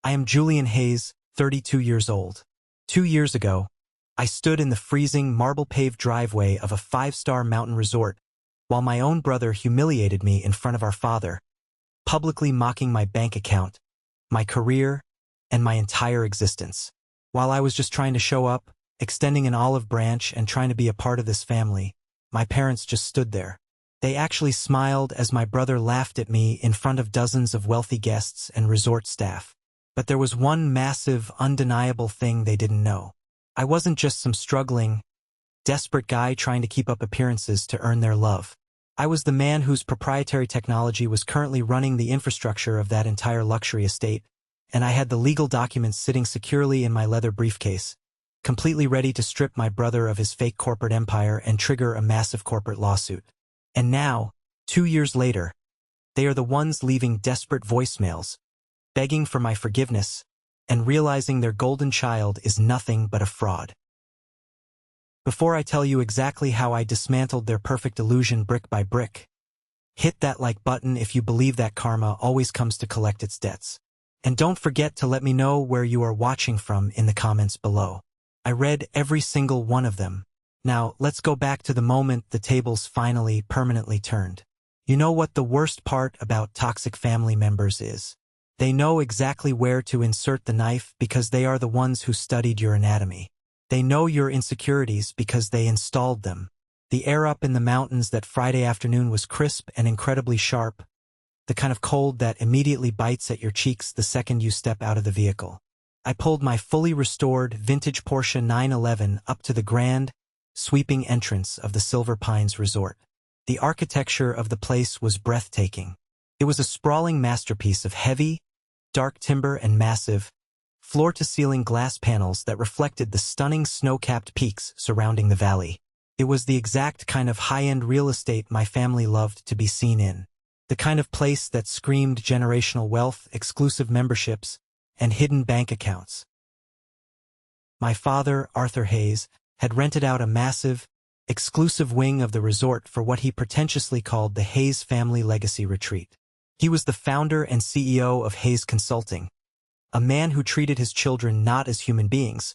I am Julian Hayes, 32 years old. 2 years ago, I stood in the freezing, marble-paved driveway of a five-star mountain resort while my own brother humiliated me in front of our father, publicly mocking my bank account, my career, and my entire existence. While I was just trying to show up, extending an olive branch and trying to be a part of this family, my parents just stood there. They actually smiled as my brother laughed at me in front of dozens of wealthy guests and resort staff. But there was one massive, undeniable thing they didn't know. I wasn't just some struggling, desperate guy trying to keep up appearances to earn their love. I was the man whose proprietary technology was currently running the infrastructure of that entire luxury estate, and I had the legal documents sitting securely in my leather briefcase, completely ready to strip my brother of his fake corporate empire and trigger a massive corporate lawsuit. And now, 2 years later, they are the ones leaving desperate voicemails, begging for my forgiveness, and realizing their golden child is nothing but a fraud. Before I tell you exactly how I dismantled their perfect illusion brick by brick, hit that like button if you believe that karma always comes to collect its debts. And don't forget to let me know where you are watching from in the comments below. I read every single one of them. Now, let's go back to the moment the tables finally permanently turned. You know what the worst part about toxic family members is? They know exactly where to insert the knife because they are the ones who studied your anatomy. They know your insecurities because they installed them. The air up in the mountains that Friday afternoon was crisp and incredibly sharp, the kind of cold that immediately bites at your cheeks the second you step out of the vehicle. I pulled my fully restored vintage Porsche 911 up to the grand, sweeping entrance of the Silver Pines Resort. The architecture of the place was breathtaking. It was a sprawling masterpiece of heavy, dark timber and massive, floor-to-ceiling glass panels that reflected the stunning snow-capped peaks surrounding the valley. It was the exact kind of high-end real estate my family loved to be seen in. The kind of place that screamed generational wealth, exclusive memberships, and hidden bank accounts. My father, Arthur Hayes, had rented out a massive, exclusive wing of the resort for what he pretentiously called the Hayes Family Legacy Retreat. He was the founder and CEO of Hayes Consulting, a man who treated his children not as human beings,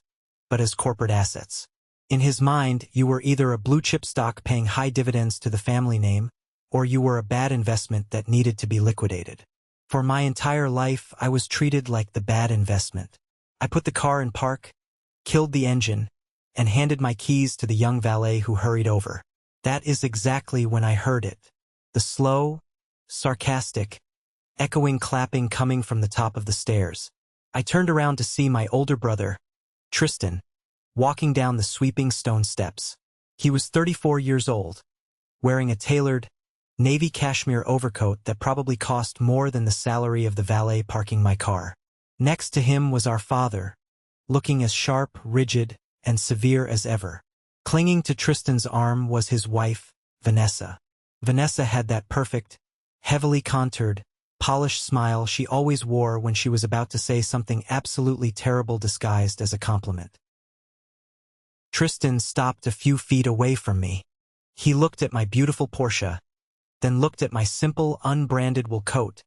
but as corporate assets. In his mind, you were either a blue-chip stock paying high dividends to the family name, or you were a bad investment that needed to be liquidated. For my entire life, I was treated like the bad investment. I put the car in park, killed the engine, and handed my keys to the young valet who hurried over. That is exactly when I heard it. The slow, sarcastic, echoing clapping coming from the top of the stairs. I turned around to see my older brother, Tristan, walking down the sweeping stone steps. He was 34 years old, wearing a tailored, navy cashmere overcoat that probably cost more than the salary of the valet parking my car. Next to him was our father, looking as sharp, rigid, and severe as ever. Clinging to Tristan's arm was his wife, Vanessa. Vanessa had that perfect, heavily contoured, polished smile she always wore when she was about to say something absolutely terrible disguised as a compliment. Tristan stopped a few feet away from me. He looked at my beautiful Porsche, then looked at my simple, unbranded wool coat,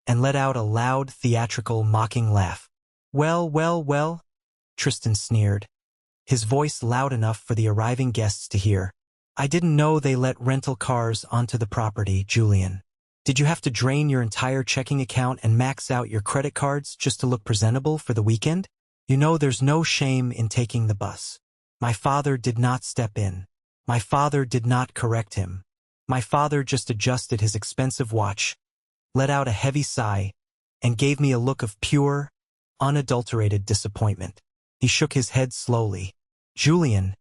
and let out a loud, theatrical, mocking laugh. "Well, well, well," Tristan sneered, his voice loud enough for the arriving guests to hear. "I didn't know they let rental cars onto the property, Julian. Did you have to drain your entire checking account and max out your credit cards just to look presentable for the weekend? You know there's no shame in taking the bus." My father did not step in. My father did not correct him. My father just adjusted his expensive watch, let out a heavy sigh, and gave me a look of pure, unadulterated disappointment. He shook his head slowly. "Julian,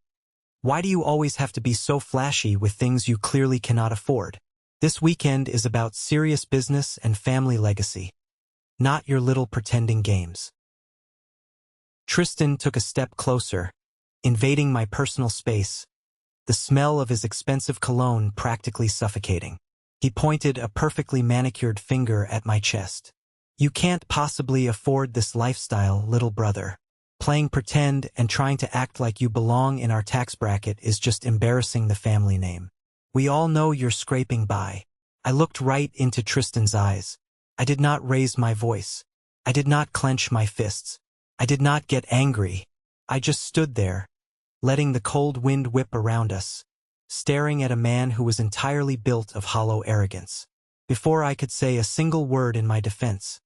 why do you always have to be so flashy with things you clearly cannot afford? This weekend is about serious business and family legacy, not your little pretending games." Tristan took a step closer, invading my personal space, the smell of his expensive cologne practically suffocating. He pointed a perfectly manicured finger at my chest. "You can't possibly afford this lifestyle, little brother. Playing pretend and trying to act like you belong in our tax bracket is just embarrassing the family name. We all know you're scraping by." I looked right into Tristan's eyes. I did not raise my voice. I did not clench my fists. I did not get angry. I just stood there, letting the cold wind whip around us, staring at a man who was entirely built of hollow arrogance. Before I could say a single word in my defense,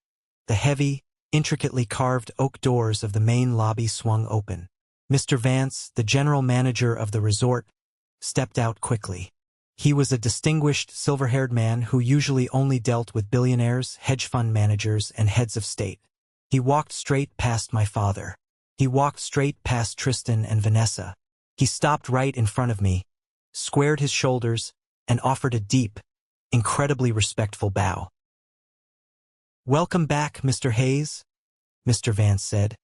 the heavy, intricately carved oak doors of the main lobby swung open. Mr. Vance, the general manager of the resort, stepped out quickly. He was a distinguished, silver-haired man who usually only dealt with billionaires, hedge fund managers, and heads of state. He walked straight past my father. He walked straight past Tristan and Vanessa. He stopped right in front of me, squared his shoulders, and offered a deep, incredibly respectful bow. "Welcome back, Mr. Hayes," Mr. Vance said,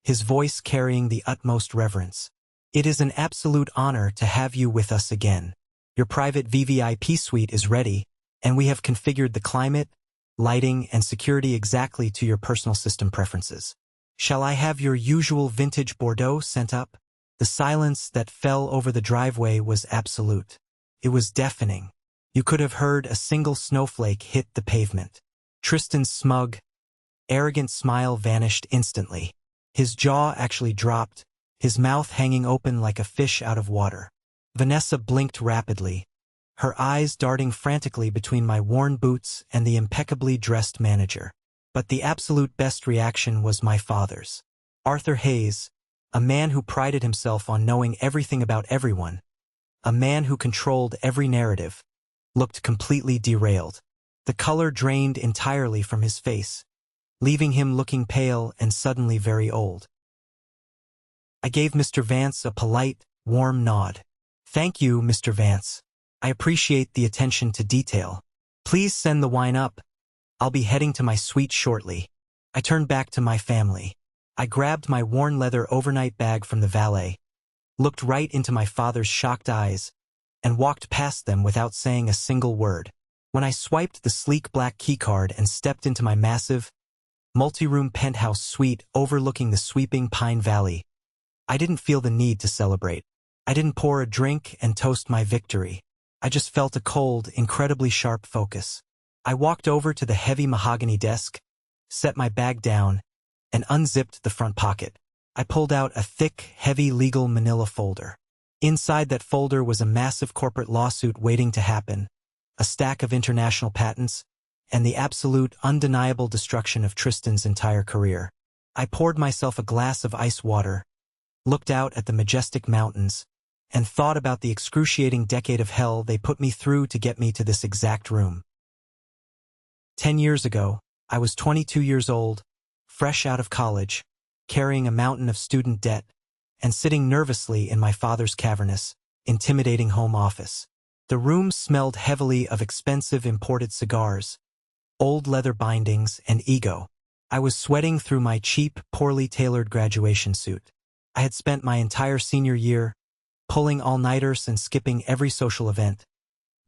his voice carrying the utmost reverence. "It is an absolute honor to have you with us again. Your private VVIP suite is ready, and we have configured the climate, lighting, and security exactly to your personal system preferences. Shall I have your usual vintage Bordeaux sent up?" The silence that fell over the driveway was absolute. It was deafening. You could have heard a single snowflake hit the pavement. Tristan's smug, arrogant smile vanished instantly. His jaw actually dropped, his mouth hanging open like a fish out of water. Vanessa blinked rapidly, her eyes darting frantically between my worn boots and the impeccably dressed manager. But the absolute best reaction was my father's. Arthur Hayes, a man who prided himself on knowing everything about everyone, a man who controlled every narrative, looked completely derailed. The color drained entirely from his face, leaving him looking pale and suddenly very old. I gave Mr. Vance a polite, warm nod. "Thank you, Mr. Vance. I appreciate the attention to detail. Please send the wine up. I'll be heading to my suite shortly." I turned back to my family. I grabbed my worn leather overnight bag from the valet, looked right into my father's shocked eyes, and walked past them without saying a single word. When I swiped the sleek black keycard and stepped into my massive, multi-room penthouse suite overlooking the sweeping Pine Valley, I didn't feel the need to celebrate. I didn't pour a drink and toast my victory. I just felt a cold, incredibly sharp focus. I walked over to the heavy mahogany desk, set my bag down, and unzipped the front pocket. I pulled out a thick, heavy legal manila folder. Inside that folder was a massive corporate lawsuit waiting to happen, a stack of international patents, and the absolute, undeniable destruction of Tristan's entire career. I poured myself a glass of ice water, looked out at the majestic mountains, and thought about the excruciating decade of hell they put me through to get me to this exact room. 10 years ago, I was 22 years old, fresh out of college, carrying a mountain of student debt, and sitting nervously in my father's cavernous, intimidating home office. The room smelled heavily of expensive imported cigars, old leather bindings, and ego. I was sweating through my cheap, poorly tailored graduation suit. I had spent my entire senior year pulling all-nighters and skipping every social event,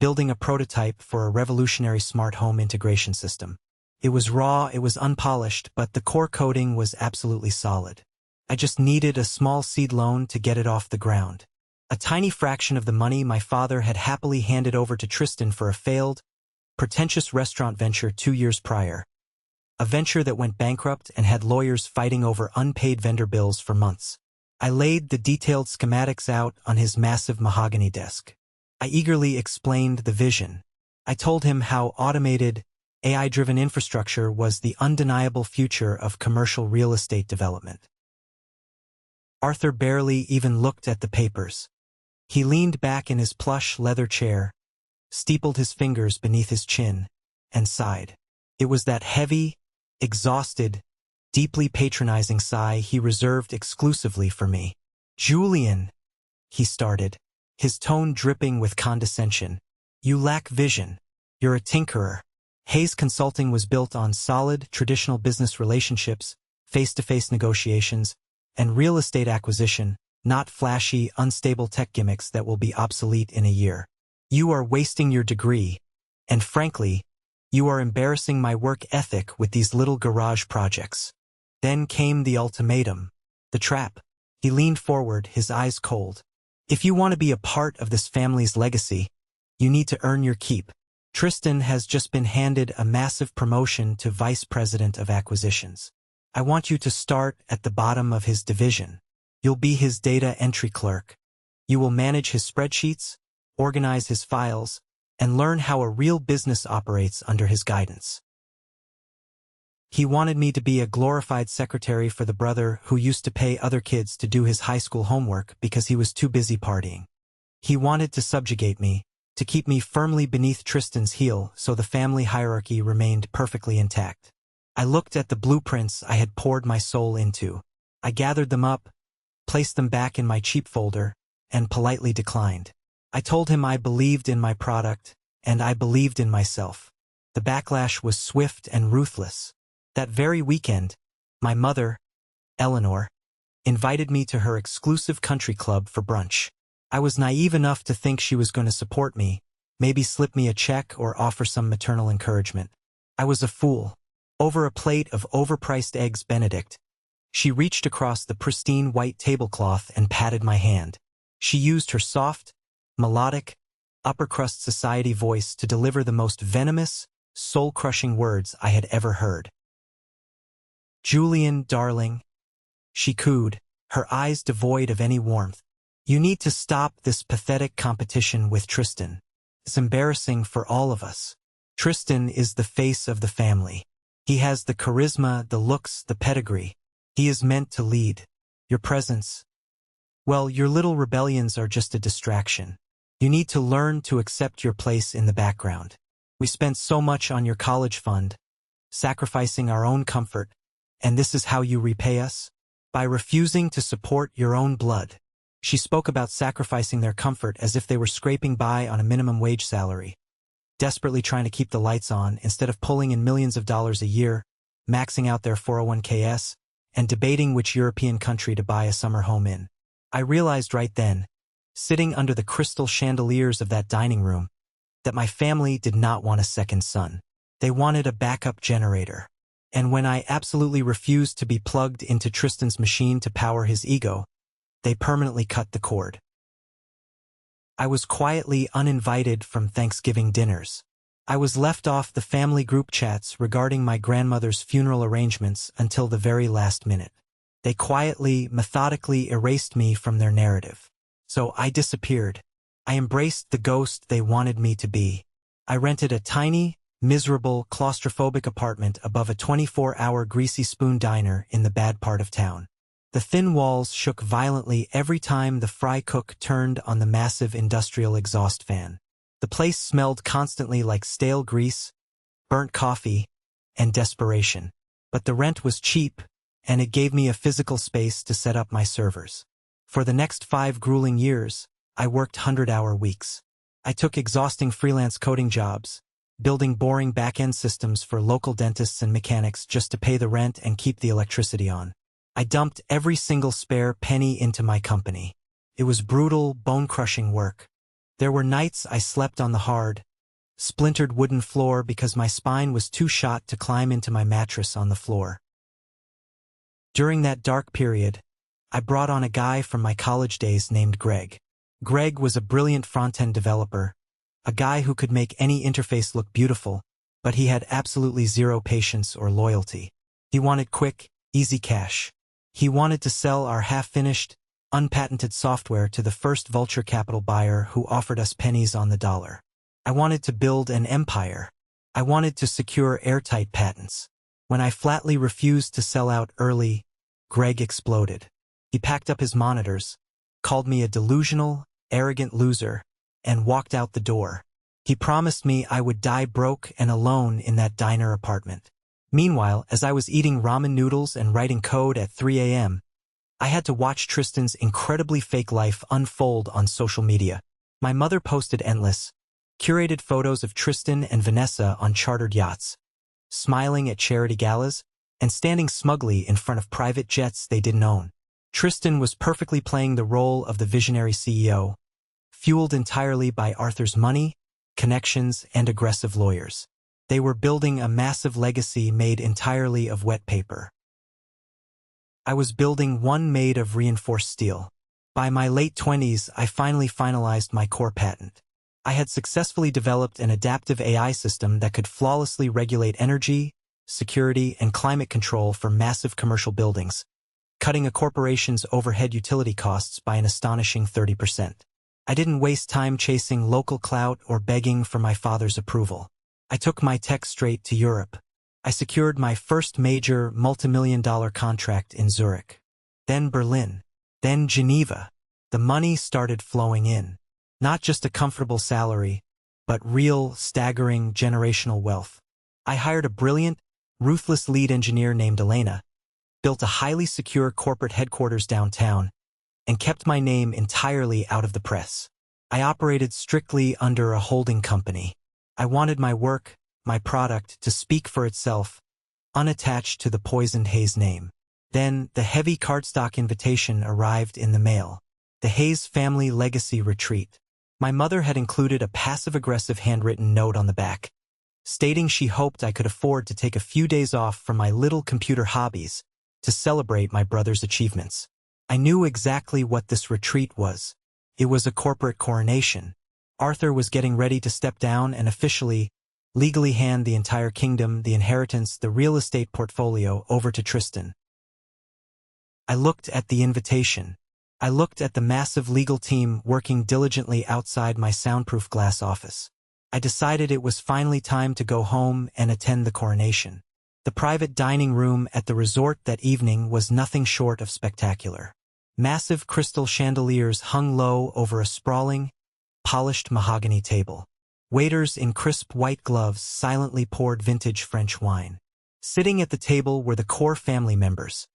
building a prototype for a revolutionary smart home integration system. It was raw, it was unpolished, but the core coding was absolutely solid. I just needed a small seed loan to get it off the ground. A tiny fraction of the money my father had happily handed over to Tristan for a failed, pretentious restaurant venture 2 years prior. A venture that went bankrupt and had lawyers fighting over unpaid vendor bills for months. I laid the detailed schematics out on his massive mahogany desk. I eagerly explained the vision. I told him how automated, AI-driven infrastructure was the undeniable future of commercial real estate development. Arthur barely even looked at the papers. He leaned back in his plush leather chair, steepled his fingers beneath his chin, and sighed. It was that heavy, exhausted, deeply patronizing sigh he reserved exclusively for me. "Julian," he started, his tone dripping with condescension, "you lack vision. You're a tinkerer." Hayes Consulting was built on solid, traditional business relationships, face-to-face negotiations, and real estate acquisition, not flashy, unstable tech gimmicks that will be obsolete in a year. You are wasting your degree, and frankly, you are embarrassing my work ethic with these little garage projects. Then came the ultimatum, the trap. He leaned forward, his eyes cold. "If you want to be a part of this family's legacy, you need to earn your keep. Tristan has just been handed a massive promotion to Vice President of Acquisitions. I want you to start at the bottom of his division. You'll be his data entry clerk. You will manage his spreadsheets, organize his files, and learn how a real business operates under his guidance. He wanted me to be a glorified secretary for the brother who used to pay other kids to do his high school homework because he was too busy partying. He wanted to subjugate me, to keep me firmly beneath Tristan's heel so the family hierarchy remained perfectly intact. I looked at the blueprints I had poured my soul into. I gathered them up, placed them back in my cheap folder, and politely declined. I told him I believed in my product, and I believed in myself. The backlash was swift and ruthless. That very weekend, my mother, Eleanor, invited me to her exclusive country club for brunch. I was naive enough to think she was going to support me, maybe slip me a check or offer some maternal encouragement. I was a fool. Over a plate of overpriced eggs Benedict, she reached across the pristine white tablecloth and patted my hand. She used her soft, melodic, upper-crust society voice to deliver the most venomous, soul-crushing words I had ever heard. "Julian, darling," she cooed, her eyes devoid of any warmth. "You need to stop this pathetic competition with Tristan. It's embarrassing for all of us. Tristan is the face of the family. He has the charisma, the looks, the pedigree. He is meant to lead. Your presence, well, your little rebellions are just a distraction. You need to learn to accept your place in the background. We spent so much on your college fund, sacrificing our own comfort, and this is how you repay us? By refusing to support your own blood." She spoke about sacrificing their comfort as if they were scraping by on a minimum wage salary, desperately trying to keep the lights on instead of pulling in millions of dollars a year, maxing out their 401ks, and debating which European country to buy a summer home in. I realized right then, sitting under the crystal chandeliers of that dining room, that my family did not want a second son. They wanted a backup generator. And when I absolutely refused to be plugged into Tristan's machine to power his ego, they permanently cut the cord. I was quietly uninvited from Thanksgiving dinners. I was left off the family group chats regarding my grandmother's funeral arrangements until the very last minute. They quietly, methodically erased me from their narrative. So I disappeared. I embraced the ghost they wanted me to be. I rented a tiny, miserable, claustrophobic apartment above a 24-hour greasy spoon diner in the bad part of town. The thin walls shook violently every time the fry cook turned on the massive industrial exhaust fan. The place smelled constantly like stale grease, burnt coffee, and desperation. But the rent was cheap, and it gave me a physical space to set up my servers. For the next 5 grueling years, I worked 100-hour weeks. I took exhausting freelance coding jobs, building boring back-end systems for local dentists and mechanics just to pay the rent and keep the electricity on. I dumped every single spare penny into my company. It was brutal, bone-crushing work. There were nights I slept on the hard, splintered wooden floor because my spine was too shot to climb into my mattress on the floor. During that dark period, I brought on a guy from my college days named Greg. Greg was a brilliant front-end developer, a guy who could make any interface look beautiful, but he had absolutely zero patience or loyalty. He wanted quick, easy cash. He wanted to sell our half-finished, unpatented software to the first venture capital buyer who offered us pennies on the dollar. I wanted to build an empire. I wanted to secure airtight patents. When I flatly refused to sell out early, Greg exploded. He packed up his monitors, called me a delusional, arrogant loser, and walked out the door. He promised me I would die broke and alone in that diner apartment. Meanwhile, as I was eating ramen noodles and writing code at 3 a.m., I had to watch Tristan's incredibly fake life unfold on social media. My mother posted endless, curated photos of Tristan and Vanessa on chartered yachts, smiling at charity galas, and standing smugly in front of private jets they didn't own. Tristan was perfectly playing the role of the visionary CEO, fueled entirely by Arthur's money, connections, and aggressive lawyers. They were building a massive legacy made entirely of wet paper. I was building one made of reinforced steel. By my late 20s, I finally finalized my core patent. I had successfully developed an adaptive AI system that could flawlessly regulate energy, security, and climate control for massive commercial buildings, cutting a corporation's overhead utility costs by an astonishing 30%. I didn't waste time chasing local clout or begging for my father's approval. I took my tech straight to Europe. I secured my first major multimillion-dollar contract in Zurich. Then Berlin. Then Geneva. The money started flowing in. Not just a comfortable salary, but real, staggering, generational wealth. I hired a brilliant, ruthless lead engineer named Elena, built a highly secure corporate headquarters downtown, and kept my name entirely out of the press. I operated strictly under a holding company. I wanted my work, my product, to speak for itself, unattached to the poisoned Hayes name. Then, the heavy cardstock invitation arrived in the mail. The Hayes family legacy retreat. My mother had included a passive-aggressive handwritten note on the back, stating she hoped I could afford to take a few days off from my little computer hobbies to celebrate my brother's achievements. I knew exactly what this retreat was. It was a corporate coronation. Arthur was getting ready to step down and officially, legally hand the entire kingdom, the inheritance, the real estate portfolio over to Tristan. I looked at the invitation. I looked at the massive legal team working diligently outside my soundproof glass office. I decided it was finally time to go home and attend the coronation. The private dining room at the resort that evening was nothing short of spectacular. Massive crystal chandeliers hung low over a sprawling, polished mahogany table. Waiters in crisp white gloves silently poured vintage French wine. Sitting at the table were the core family members: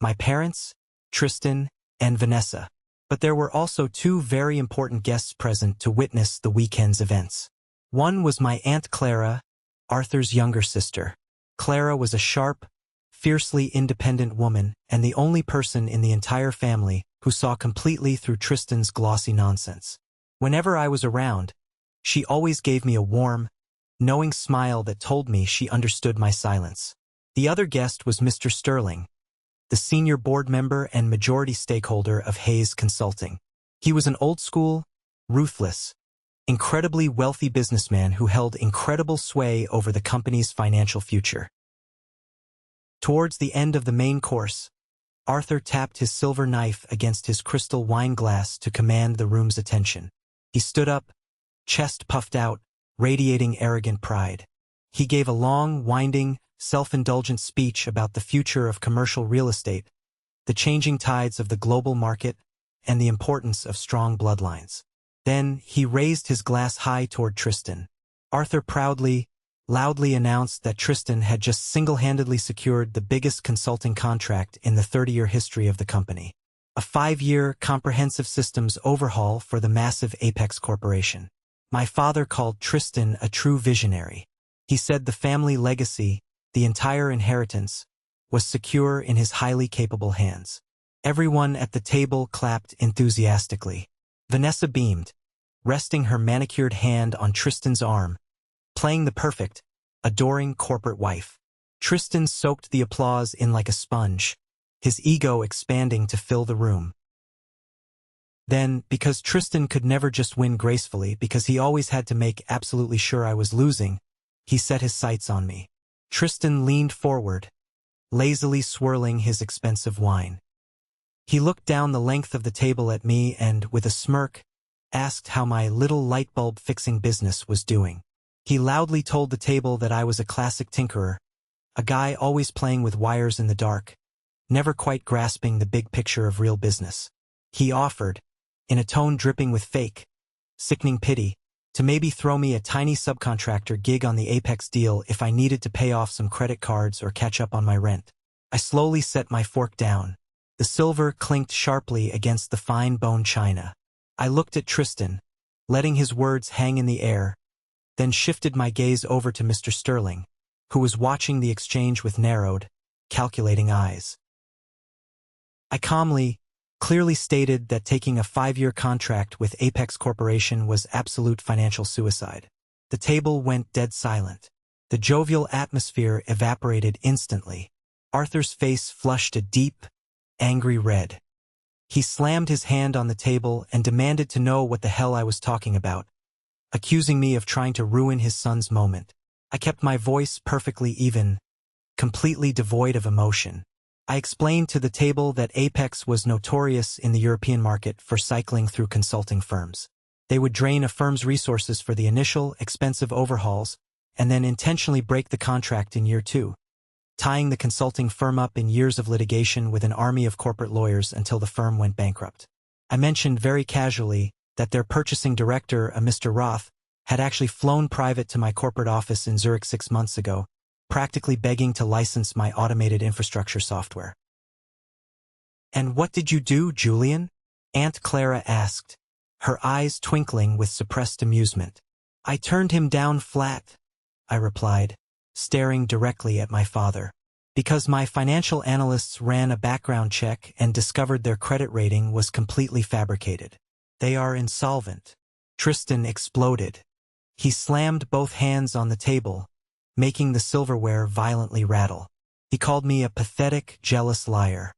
my parents, Tristan, and Vanessa. But there were also two very important guests present to witness the weekend's events. One was my Aunt Clara, Arthur's younger sister. Clara was a sharp, fiercely independent woman and the only person in the entire family who saw completely through Tristan's glossy nonsense. Whenever I was around, she always gave me a warm, knowing smile that told me she understood my silence. The other guest was Mr. Sterling, the senior board member and majority stakeholder of Hayes Consulting. He was an old-school, ruthless, incredibly wealthy businessman who held incredible sway over the company's financial future. Towards the end of the main course, Arthur tapped his silver knife against his crystal wine glass to command the room's attention. He stood up, chest puffed out, radiating arrogant pride. He gave a long, winding, self-indulgent speech about the future of commercial real estate, the changing tides of the global market, and the importance of strong bloodlines. Then he raised his glass high toward Tristan. Arthur proudly, loudly announced that Tristan had just single-handedly secured the biggest consulting contract in the 30-year history of the company. A 5-year comprehensive systems overhaul for the massive Apex Corporation. My father called Tristan a true visionary. He said the family legacy, the entire inheritance, was secure in his highly capable hands. Everyone at the table clapped enthusiastically. Vanessa beamed, resting her manicured hand on Tristan's arm, playing the perfect, adoring corporate wife. Tristan soaked the applause in like a sponge, his ego expanding to fill the room. Then, because Tristan could never just win gracefully, because he always had to make absolutely sure I was losing, he set his sights on me. Tristan leaned forward, lazily swirling his expensive wine. He looked down the length of the table at me and, with a smirk, asked how my little light bulb fixing business was doing. He loudly told the table that I was a classic tinkerer, a guy always playing with wires in the dark, never quite grasping the big picture of real business. He offered, in a tone dripping with fake, sickening pity, to maybe throw me a tiny subcontractor gig on the Apex deal if I needed to pay off some credit cards or catch up on my rent. I slowly set my fork down. The silver clinked sharply against the fine bone china. I looked at Tristan, letting his words hang in the air, then shifted my gaze over to Mr. Sterling, who was watching the exchange with narrowed, calculating eyes. I calmly, clearly stated that taking a 5-year contract with Apex Corporation was absolute financial suicide. The table went dead silent. The jovial atmosphere evaporated instantly. Arthur's face flushed a deep, angry red. He slammed his hand on the table and demanded to know what the hell I was talking about. accusing me of trying to ruin his son's moment. I kept my voice perfectly even, completely devoid of emotion. I explained to the table that Apex was notorious in the European market for cycling through consulting firms. They would drain a firm's resources for the initial, expensive overhauls and then intentionally break the contract in year 2, tying the consulting firm up in years of litigation with an army of corporate lawyers until the firm went bankrupt. I mentioned very casually that their purchasing director, a Mr. Roth, had actually flown private to my corporate office in Zurich 6 months ago, practically begging to license my automated infrastructure software. "And what did you do, Julian?" Aunt Clara asked, her eyes twinkling with suppressed amusement. "I turned him down flat," I replied, staring directly at my father. "Because my financial analysts ran a background check and discovered their credit rating was completely fabricated. They are insolvent." Tristan exploded. He slammed both hands on the table, making the silverware violently rattle. He called me a pathetic, jealous liar.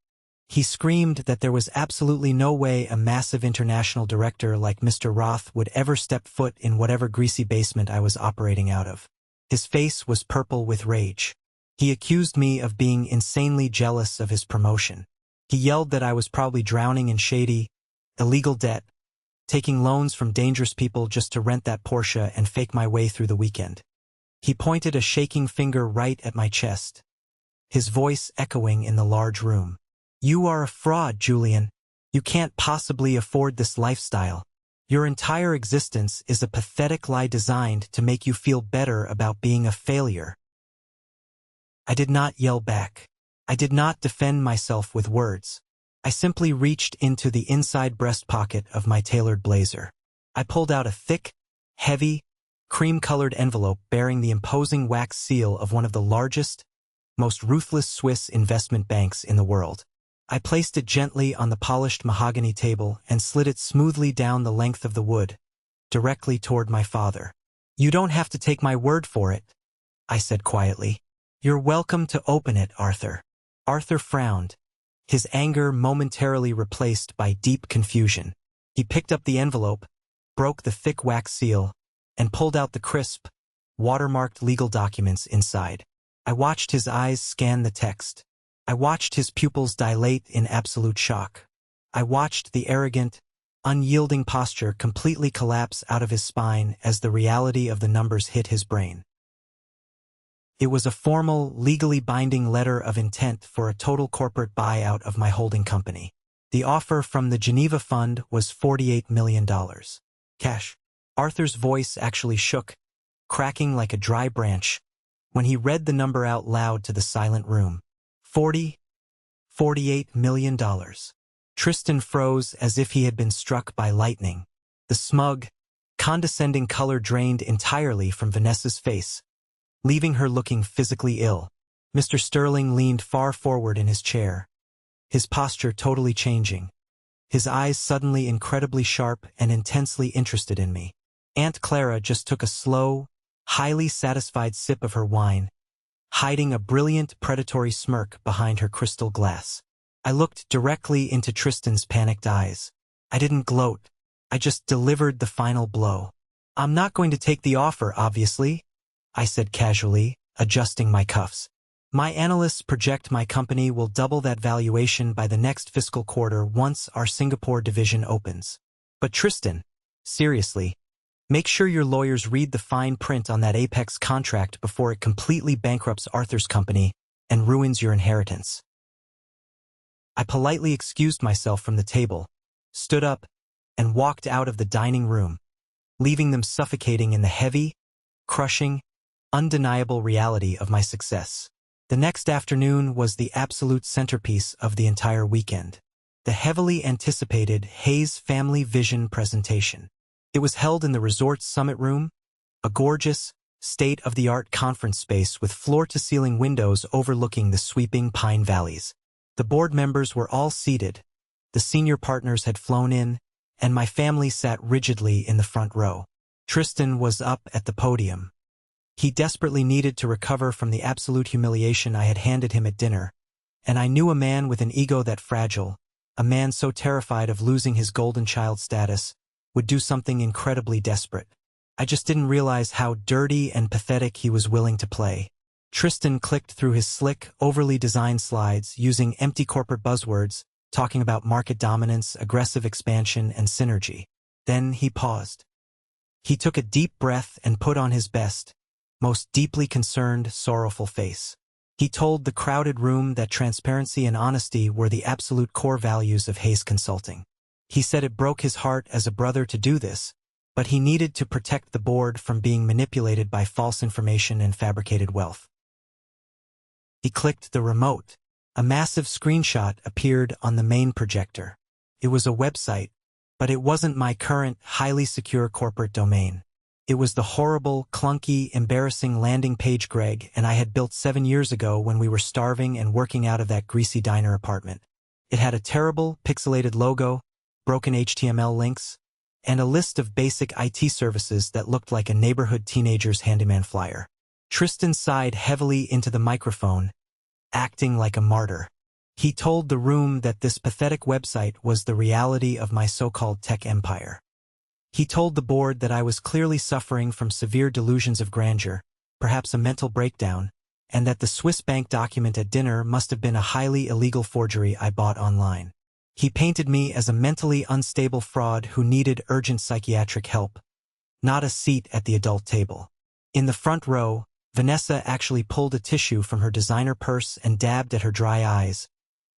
He screamed that there was absolutely no way a massive international director like Mr. Roth would ever step foot in whatever greasy basement I was operating out of. His face was purple with rage. He accused me of being insanely jealous of his promotion. He yelled that I was probably drowning in shady, illegal debt, taking loans from dangerous people just to rent that Porsche and fake my way through the weekend. He pointed a shaking finger right at my chest, his voice echoing in the large room. "You are a fraud, Julian. You can't possibly afford this lifestyle. Your entire existence is a pathetic lie designed to make you feel better about being a failure." I did not yell back. I did not defend myself with words. I simply reached into the inside breast pocket of my tailored blazer. I pulled out a thick, heavy, cream-colored envelope bearing the imposing wax seal of one of the largest, most ruthless Swiss investment banks in the world. I placed it gently on the polished mahogany table and slid it smoothly down the length of the wood, directly toward my father. "You don't have to take my word for it," I said quietly. "You're welcome to open it, Arthur." Arthur frowned, his anger momentarily replaced by deep confusion. He picked up the envelope, broke the thick wax seal, and pulled out the crisp, watermarked legal documents inside. I watched his eyes scan the text. I watched his pupils dilate in absolute shock. I watched the arrogant, unyielding posture completely collapse out of his spine as the reality of the numbers hit his brain. It was a formal, legally binding letter of intent for a total corporate buyout of my holding company. The offer from the Geneva Fund was $48 million. Cash. Arthur's voice actually shook, cracking like a dry branch, when he read the number out loud to the silent room. $48 million. Tristan froze as if he had been struck by lightning. The smug, condescending color drained entirely from Vanessa's face, leaving her looking physically ill. Mr. Sterling leaned far forward in his chair, his posture totally changing, his eyes suddenly incredibly sharp and intensely interested in me. Aunt Clara just took a slow, highly satisfied sip of her wine, hiding a brilliant predatory smirk behind her crystal glass. I looked directly into Tristan's panicked eyes. I didn't gloat. I just delivered the final blow. "I'm not going to take the offer, obviously," I said casually, adjusting my cuffs. "My analysts project my company will double that valuation by the next fiscal quarter once our Singapore division opens. But Tristan, seriously, make sure your lawyers read the fine print on that Apex contract before it completely bankrupts Arthur's company and ruins your inheritance." I politely excused myself from the table, stood up, and walked out of the dining room, leaving them suffocating in the heavy, crushing, undeniable reality of my success. The next afternoon was the absolute centerpiece of the entire weekend. The heavily anticipated Hayes Family Vision presentation. It was held in the resort's summit room, a gorgeous, state-of-the-art conference space with floor-to-ceiling windows overlooking the sweeping pine valleys. The board members were all seated, the senior partners had flown in, and my family sat rigidly in the front row. Tristan was up at the podium. He desperately needed to recover from the absolute humiliation I had handed him at dinner, and I knew a man with an ego that fragile, a man so terrified of losing his golden child status, would do something incredibly desperate. I just didn't realize how dirty and pathetic he was willing to play. Tristan clicked through his slick, overly designed slides using empty corporate buzzwords, talking about market dominance, aggressive expansion, and synergy. Then he paused. He took a deep breath and put on his best, most deeply concerned, sorrowful face. He told the crowded room that transparency and honesty were the absolute core values of Hayes Consulting. He said it broke his heart as a brother to do this, but he needed to protect the board from being manipulated by false information and fabricated wealth. He clicked the remote. A massive screenshot appeared on the main projector. It was a website, but it wasn't my current, highly secure corporate domain. It was the horrible, clunky, embarrassing landing page Greg and I had built 7 years ago when we were starving and working out of that greasy diner apartment. It had a terrible, pixelated logo, broken HTML links, and a list of basic IT services that looked like a neighborhood teenager's handyman flyer. Tristan sighed heavily into the microphone, acting like a martyr. He told the room that this pathetic website was the reality of my so-called tech empire. He told the board that I was clearly suffering from severe delusions of grandeur, perhaps a mental breakdown, and that the Swiss bank document at dinner must have been a highly illegal forgery I bought online. He painted me as a mentally unstable fraud who needed urgent psychiatric help, not a seat at the adult table. In the front row, Vanessa actually pulled a tissue from her designer purse and dabbed at her dry eyes,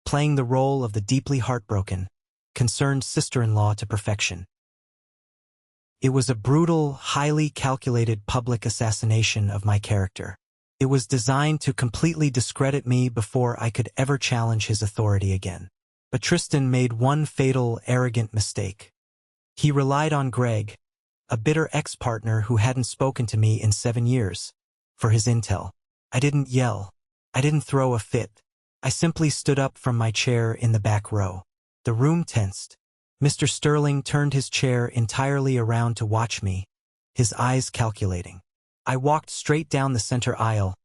playing the role of the deeply heartbroken, concerned sister-in-law to perfection. It was a brutal, highly calculated public assassination of my character. It was designed to completely discredit me before I could ever challenge his authority again. But Tristan made one fatal, arrogant mistake. He relied on Greg, a bitter ex-partner who hadn't spoken to me in 7 years, for his intel. I didn't yell. I didn't throw a fit. I simply stood up from my chair in the back row. The room tensed. Mr. Sterling turned his chair entirely around to watch me, his eyes calculating. I walked straight down the center aisle,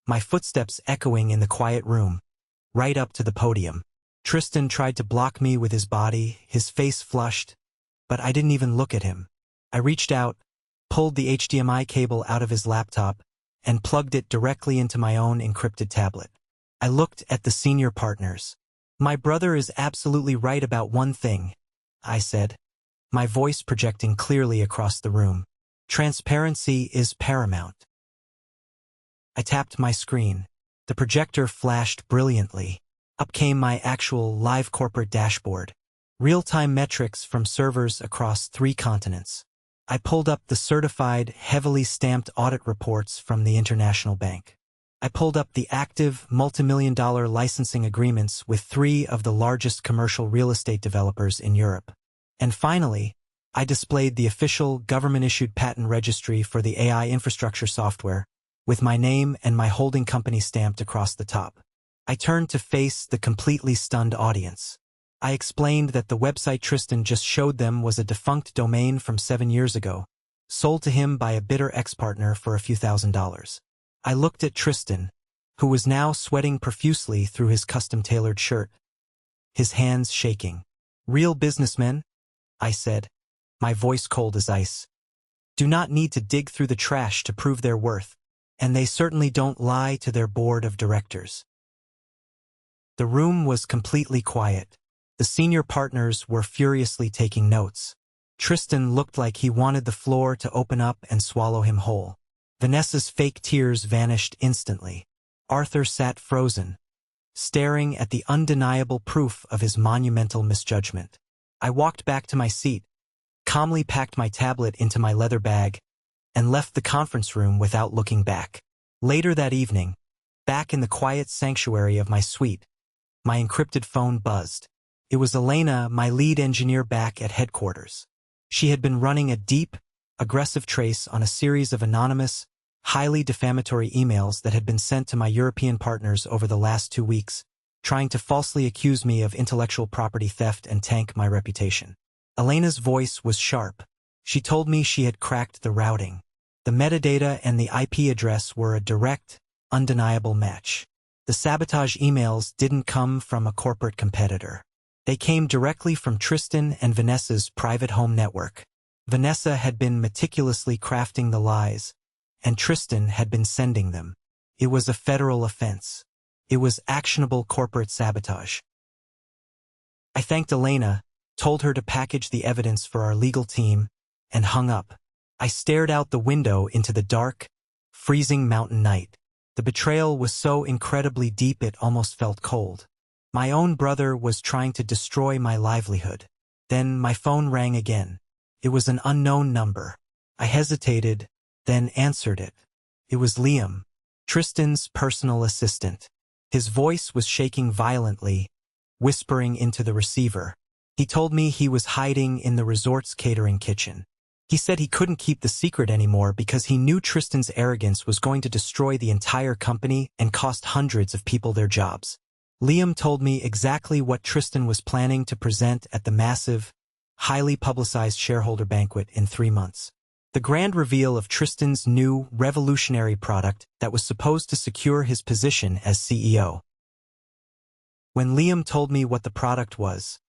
my footsteps echoing in the quiet room, right up to the podium. Tristan tried to block me with his body, his face flushed, but I didn't even look at him. I reached out, pulled the HDMI cable out of his laptop, and plugged it directly into my own encrypted tablet. I looked at the senior partners. My brother is absolutely right about one thing, I said, my voice projecting clearly across the room. Transparency is paramount. I tapped my screen. The projector flashed brilliantly. Up came my actual live corporate dashboard. Real-time metrics from servers across 3 continents. I pulled up the certified, heavily stamped audit reports from the International Bank. I pulled up the active, multimillion-dollar licensing agreements with 3 of the largest commercial real estate developers in Europe. And finally, I displayed the official government-issued patent registry for the AI infrastructure software, with my name and my holding company stamped across the top. I turned to face the completely stunned audience. I explained that the website Tristan just showed them was a defunct domain from 7 years ago, sold to him by a bitter ex-partner for a few $1,000s. I looked at Tristan, who was now sweating profusely through his custom-tailored shirt, his hands shaking. Real businessmen, I said, my voice cold as ice, do not need to dig through the trash to prove their worth, and they certainly don't lie to their board of directors. The room was completely quiet. The senior partners were furiously taking notes. Tristan looked like he wanted the floor to open up and swallow him whole. Vanessa's fake tears vanished instantly. Arthur sat frozen, staring at the undeniable proof of his monumental misjudgment. I walked back to my seat, calmly packed my tablet into my leather bag, and left the conference room without looking back. Later that evening, back in the quiet sanctuary of my suite, my encrypted phone buzzed. It was Elena, my lead engineer back at headquarters. She had been running a deep, aggressive trace on a series of anonymous, highly defamatory emails that had been sent to my European partners over the last 2 weeks, trying to falsely accuse me of intellectual property theft and tank my reputation. Elena's voice was sharp. She told me she had cracked the routing. The metadata and the IP address were a direct, undeniable match. The sabotage emails didn't come from a corporate competitor. They came directly from Tristan and Vanessa's private home network. Vanessa had been meticulously crafting the lies, and Tristan had been sending them. It was a federal offense. It was actionable corporate sabotage. I thanked Elena, told her to package the evidence for our legal team, and hung up. I stared out the window into the dark, freezing mountain night. The betrayal was so incredibly deep it almost felt cold. My own brother was trying to destroy my livelihood. Then my phone rang again. It was an unknown number. I hesitated, then answered it. It was Liam, Tristan's personal assistant. His voice was shaking violently, whispering into the receiver. He told me he was hiding in the resort's catering kitchen. He said he couldn't keep the secret anymore because he knew Tristan's arrogance was going to destroy the entire company and cost hundreds of people their jobs. Liam told me exactly what Tristan was planning to present at the massive, highly publicized shareholder banquet in 3 months. The grand reveal of Tristan's new, revolutionary product that was supposed to secure his position as CEO. When Liam told me what the product was,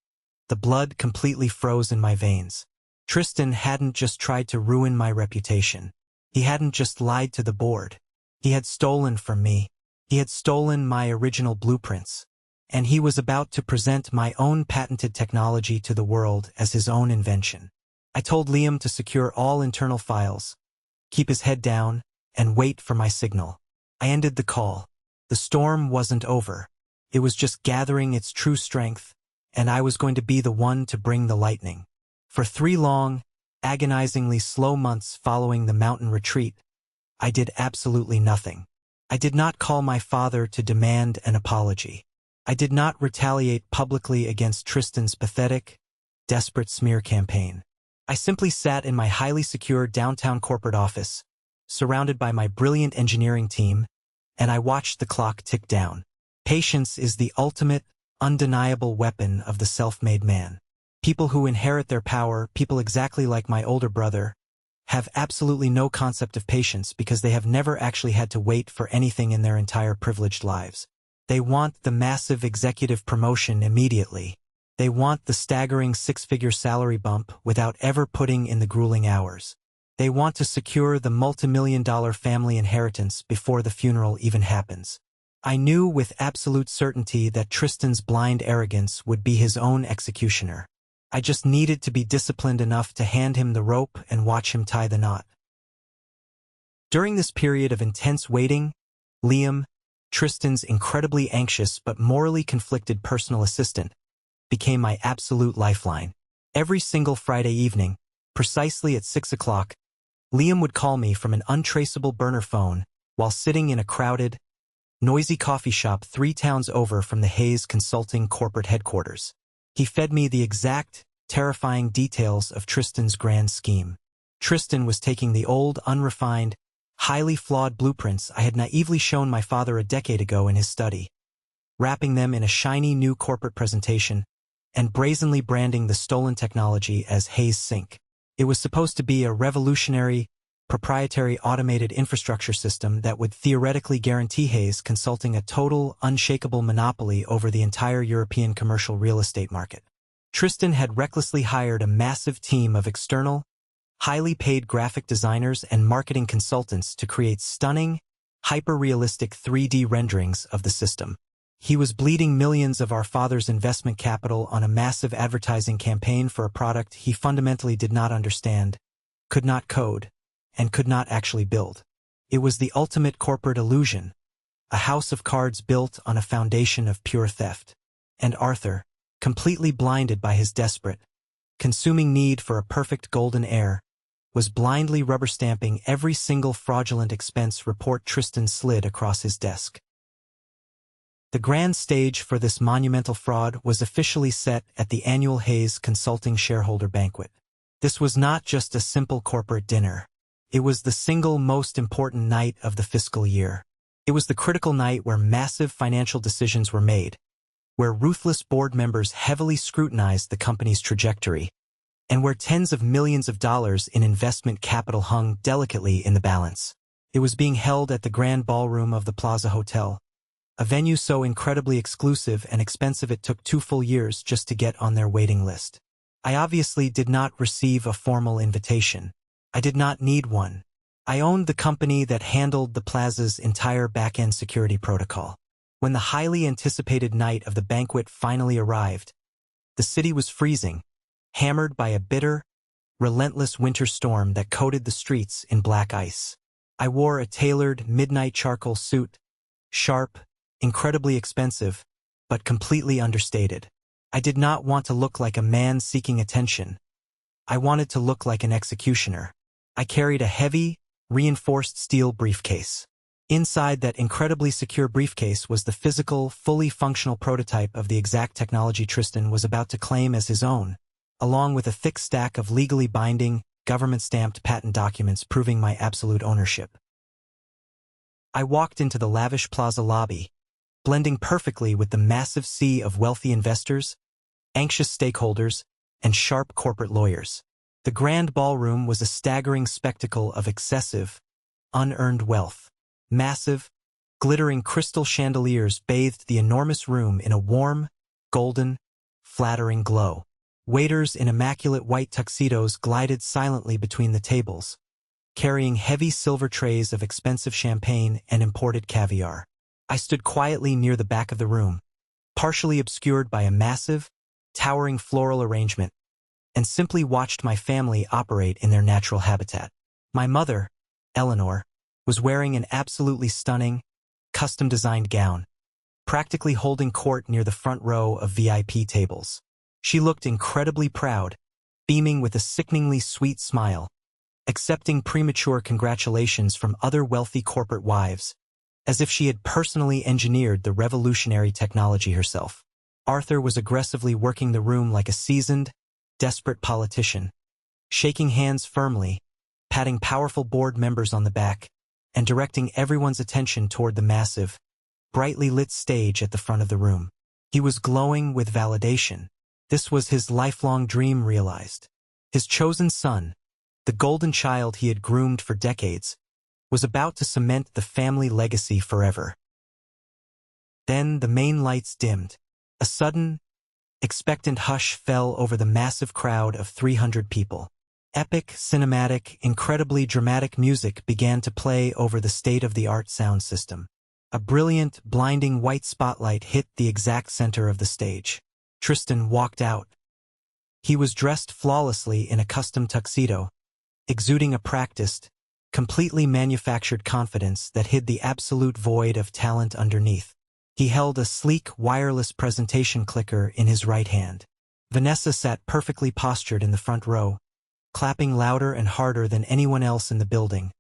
the blood completely froze in my veins. Tristan hadn't just tried to ruin my reputation. He hadn't just lied to the board. He had stolen from me. He had stolen my original blueprints. And he was about to present my own patented technology to the world as his own invention. I told Liam to secure all internal files, keep his head down, and wait for my signal. I ended the call. The storm wasn't over. It was just gathering its true strength, and I was going to be the one to bring the lightning. For 3 long, agonizingly slow months following the mountain retreat, I did absolutely nothing. I did not call my father to demand an apology. I did not retaliate publicly against Tristan's pathetic, desperate smear campaign. I simply sat in my highly secure downtown corporate office, surrounded by my brilliant engineering team, and I watched the clock tick down. Patience is the ultimate, undeniable weapon of the self-made man. People who inherit their power, people exactly like my older brother, have absolutely no concept of patience because they have never actually had to wait for anything in their entire privileged lives. They want the massive executive promotion immediately. They want the staggering 6-figure salary bump without ever putting in the grueling hours. They want to secure the multi-million-dollar family inheritance before the funeral even happens. I knew with absolute certainty that Tristan's blind arrogance would be his own executioner. I just needed to be disciplined enough to hand him the rope and watch him tie the knot. During this period of intense waiting, Liam, Tristan's incredibly anxious but morally conflicted personal assistant, became my absolute lifeline. Every single Friday evening, precisely at 6 o'clock, Liam would call me from an untraceable burner phone while sitting in a crowded, noisy coffee shop 3 towns over from the Hayes Consulting corporate headquarters. He fed me the exact, terrifying details of Tristan's grand scheme. Tristan was taking the old, unrefined, highly flawed blueprints I had naively shown my father a decade ago in his study, wrapping them in a shiny new corporate presentation, and brazenly branding the stolen technology as Hayes Sync. It was supposed to be a revolutionary, proprietary automated infrastructure system that would theoretically guarantee Hayes Consulting a total, unshakable monopoly over the entire European commercial real estate market. Tristan had recklessly hired a massive team of external, highly paid graphic designers and marketing consultants to create stunning, hyper-realistic 3D renderings of the system. He was bleeding millions of our father's investment capital on a massive advertising campaign for a product he fundamentally did not understand, could not code, and could not actually build. It was the ultimate corporate illusion, a house of cards built on a foundation of pure theft. And Arthur, completely blinded by his desperate, consuming need for a perfect golden heir, was blindly rubber-stamping every single fraudulent expense report Tristan slid across his desk. The grand stage for this monumental fraud was officially set at the annual Hayes Consulting shareholder banquet. This was not just a simple corporate dinner. It was the single most important night of the fiscal year. It was the critical night where massive financial decisions were made, where ruthless board members heavily scrutinized the company's trajectory, and where tens of millions of dollars in investment capital hung delicately in the balance. It was being held at the Grand Ballroom of the Plaza Hotel, a venue so incredibly exclusive and expensive it took 2 full years just to get on their waiting list. I obviously did not receive a formal invitation. I did not need one. I owned the company that handled the plaza's entire back-end security protocol. When the highly anticipated night of the banquet finally arrived, the city was freezing, hammered by a bitter, relentless winter storm that coated the streets in black ice. I wore a tailored midnight charcoal suit, sharp, incredibly expensive, but completely understated. I did not want to look like a man seeking attention. I wanted to look like an executioner. I carried a heavy, reinforced steel briefcase. Inside that incredibly secure briefcase was the physical, fully functional prototype of the exact technology Tristan was about to claim as his own, along with a thick stack of legally binding, government-stamped patent documents proving my absolute ownership. I walked into the lavish plaza lobby, blending perfectly with the massive sea of wealthy investors, anxious stakeholders, and sharp corporate lawyers. The grand ballroom was a staggering spectacle of excessive, unearned wealth. Massive, glittering crystal chandeliers bathed the enormous room in a warm, golden, flattering glow. Waiters in immaculate white tuxedos glided silently between the tables, carrying heavy silver trays of expensive champagne and imported caviar. I stood quietly near the back of the room, partially obscured by a massive, towering floral arrangement, and simply watched my family operate in their natural habitat. My mother, Eleanor, was wearing an absolutely stunning, custom-designed gown, practically holding court near the front row of VIP tables. She looked incredibly proud, beaming with a sickeningly sweet smile, accepting premature congratulations from other wealthy corporate wives, as if she had personally engineered the revolutionary technology herself. Arthur was aggressively working the room like a seasoned, desperate politician, shaking hands firmly, patting powerful board members on the back, and directing everyone's attention toward the massive, brightly lit stage at the front of the room. He was glowing with validation. This was his lifelong dream realized. His chosen son, the golden child he had groomed for decades, was about to cement the family legacy forever. Then the main lights dimmed. A sudden, expectant hush fell over the massive crowd of 300 people. Epic, cinematic, incredibly dramatic music began to play over the state-of-the-art sound system. A brilliant, blinding white spotlight hit the exact center of the stage. Tristan walked out. He was dressed flawlessly in a custom tuxedo, exuding a practiced, completely manufactured confidence that hid the absolute void of talent underneath. He held a sleek, wireless presentation clicker in his right hand. Vanessa sat perfectly postured in the front row, clapping louder and harder than anyone else in the building.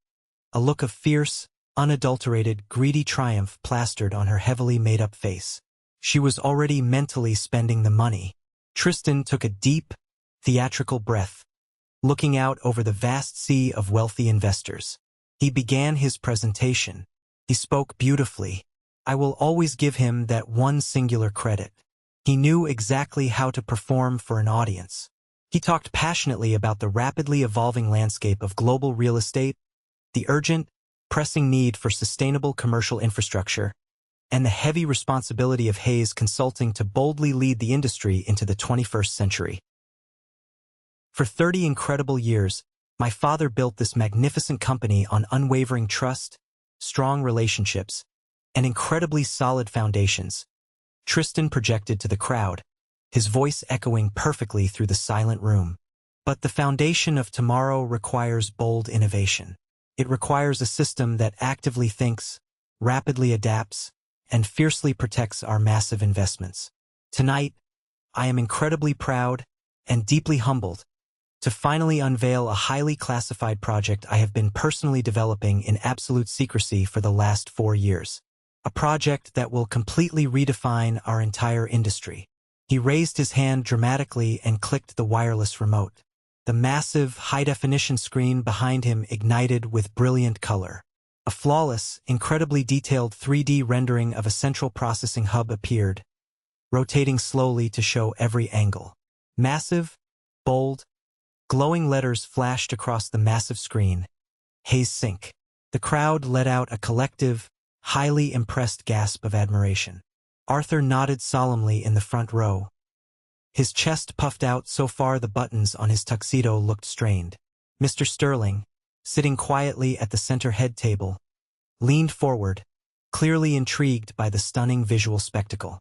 A look of fierce, unadulterated, greedy triumph plastered on her heavily made-up face. She was already mentally spending the money. Tristan took a deep, theatrical breath, looking out over the vast sea of wealthy investors. He began his presentation. He spoke beautifully. I will always give him that one singular credit. He knew exactly how to perform for an audience. He talked passionately about the rapidly evolving landscape of global real estate, the urgent, pressing need for sustainable commercial infrastructure, and the heavy responsibility of Hayes Consulting to boldly lead the industry into the 21st century. For 30 incredible years, my father built this magnificent company on unwavering trust, strong relationships, and incredibly solid foundations. Tristan projected to the crowd, his voice echoing perfectly through the silent room. But the foundation of tomorrow requires bold innovation. It requires a system that actively thinks, rapidly adapts, and fiercely protects our massive investments. Tonight, I am incredibly proud and deeply humbled to finally unveil a highly classified project I have been personally developing in absolute secrecy for the last 4 years. A project that will completely redefine our entire industry. He raised his hand dramatically and clicked the wireless remote. The massive, high-definition screen behind him ignited with brilliant color. A flawless, incredibly detailed 3D rendering of a central processing hub appeared, rotating slowly to show every angle. Massive, bold, glowing letters flashed across the massive screen. Hayes Sync. The crowd let out a collective, highly impressed gasp of admiration. Arthur nodded solemnly in the front row, His chest puffed out so far the buttons on his tuxedo looked strained. Mr. Sterling, sitting quietly at the center head table, leaned forward, clearly intrigued by the stunning visual spectacle.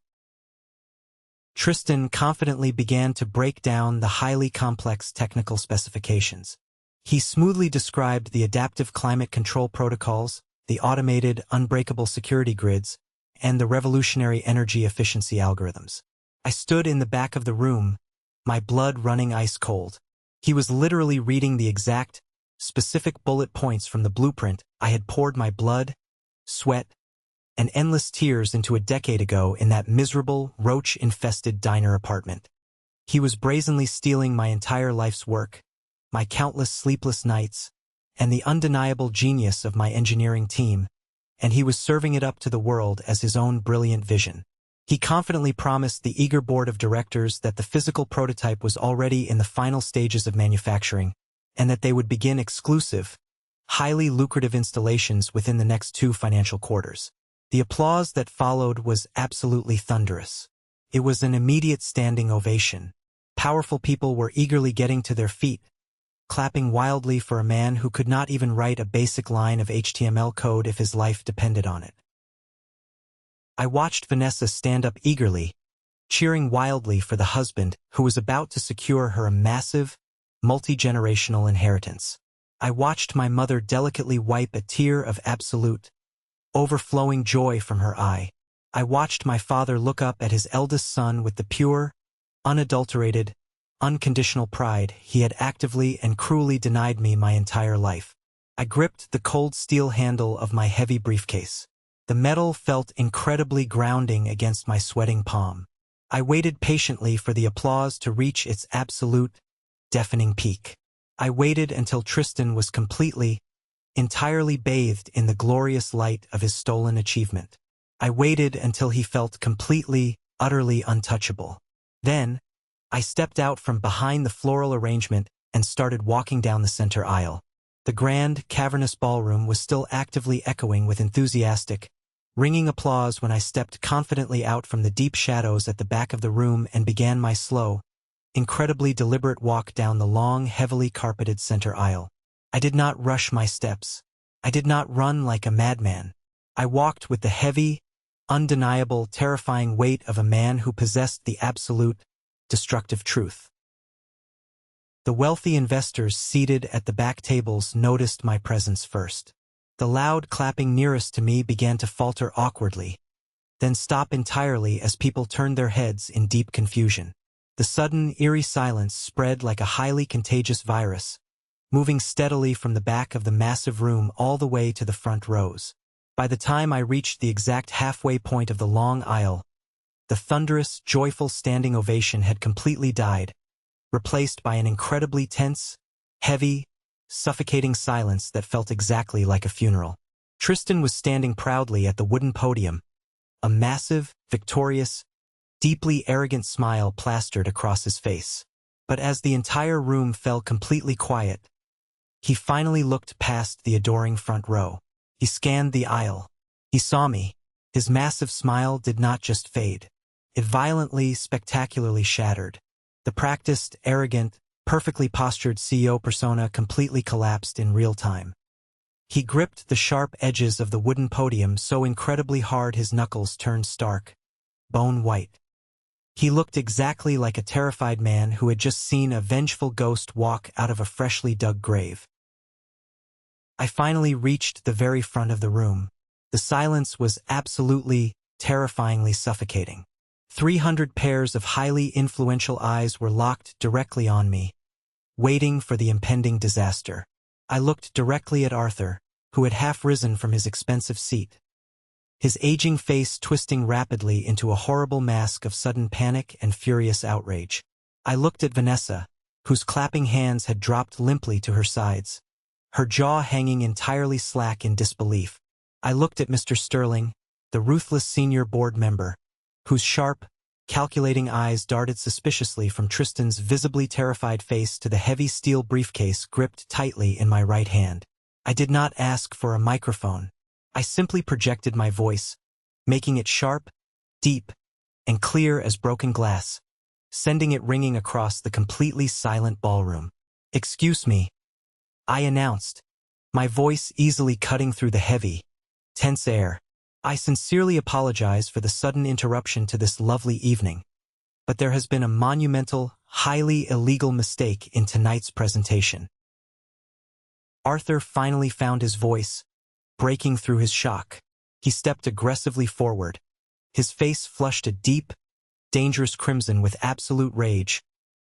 Tristan confidently began to break down the highly complex technical specifications. He smoothly described the adaptive climate control protocols, the automated, unbreakable security grids, and the revolutionary energy efficiency algorithms. I stood in the back of the room, my blood running ice cold. He was literally reading the exact, specific bullet points from the blueprint I had poured my blood, sweat, and endless tears into a decade ago in that miserable, roach-infested diner apartment. He was brazenly stealing my entire life's work, my countless sleepless nights, and the undeniable genius of my engineering team, and he was serving it up to the world as his own brilliant vision. He confidently promised the eager board of directors that the physical prototype was already in the final stages of manufacturing, and that they would begin exclusive, highly lucrative installations within the next 2 financial quarters. The applause that followed was absolutely thunderous. It was an immediate standing ovation. Powerful people were eagerly getting to their feet, clapping wildly for a man who could not even write a basic line of HTML code if his life depended on it. I watched Vanessa stand up eagerly, cheering wildly for the husband who was about to secure her a massive, multi-generational inheritance. I watched my mother delicately wipe a tear of absolute, overflowing joy from her eye. I watched my father look up at his eldest son with the pure, unadulterated, unconditional pride he had actively and cruelly denied me my entire life. I gripped the cold steel handle of my heavy briefcase. The metal felt incredibly grounding against my sweating palm. I waited patiently for the applause to reach its absolute, deafening peak. I waited until Tristan was completely, entirely bathed in the glorious light of his stolen achievement. I waited until he felt completely, utterly untouchable. Then, I stepped out from behind the floral arrangement and started walking down the center aisle. The grand, cavernous ballroom was still actively echoing with enthusiastic, ringing applause when I stepped confidently out from the deep shadows at the back of the room and began my slow, incredibly deliberate walk down the long, heavily carpeted center aisle. I did not rush my steps. I did not run like a madman. I walked with the heavy, undeniable, terrifying weight of a man who possessed the absolute, destructive truth. The wealthy investors seated at the back tables noticed my presence first. The loud clapping nearest to me began to falter awkwardly, then stop entirely as people turned their heads in deep confusion. The sudden, eerie silence spread like a highly contagious virus, moving steadily from the back of the massive room all the way to the front rows. By the time I reached the exact halfway point of the long aisle, the thunderous, joyful standing ovation had completely died, replaced by an incredibly tense, heavy, suffocating silence that felt exactly like a funeral. Tristan was standing proudly at the wooden podium, a massive, victorious, deeply arrogant smile plastered across his face. But as the entire room fell completely quiet, he finally looked past the adoring front row. He scanned the aisle. He saw me. His massive smile did not just fade. It violently, spectacularly shattered. The practiced, arrogant, perfectly postured CEO persona completely collapsed in real time. He gripped the sharp edges of the wooden podium so incredibly hard his knuckles turned stark, bone white. He looked exactly like a terrified man who had just seen a vengeful ghost walk out of a freshly dug grave. I finally reached the very front of the room. The silence was absolutely, terrifyingly suffocating. 300 pairs of highly influential eyes were locked directly on me, waiting for the impending disaster. I looked directly at Arthur, who had half risen from his expensive seat, his aging face twisting rapidly into a horrible mask of sudden panic and furious outrage. I looked at Vanessa, whose clapping hands had dropped limply to her sides, her jaw hanging entirely slack in disbelief. I looked at Mr. Sterling, the ruthless senior board member, whose sharp, calculating eyes darted suspiciously from Tristan's visibly terrified face to the heavy steel briefcase gripped tightly in my right hand. I did not ask for a microphone. I simply projected my voice, making it sharp, deep, and clear as broken glass, sending it ringing across the completely silent ballroom. "Excuse me," I announced, my voice easily cutting through the heavy, tense air. "I sincerely apologize for the sudden interruption to this lovely evening, but there has been a monumental, highly illegal mistake in tonight's presentation." Arthur finally found his voice, breaking through his shock. He stepped aggressively forward, his face flushed a deep, dangerous crimson with absolute rage,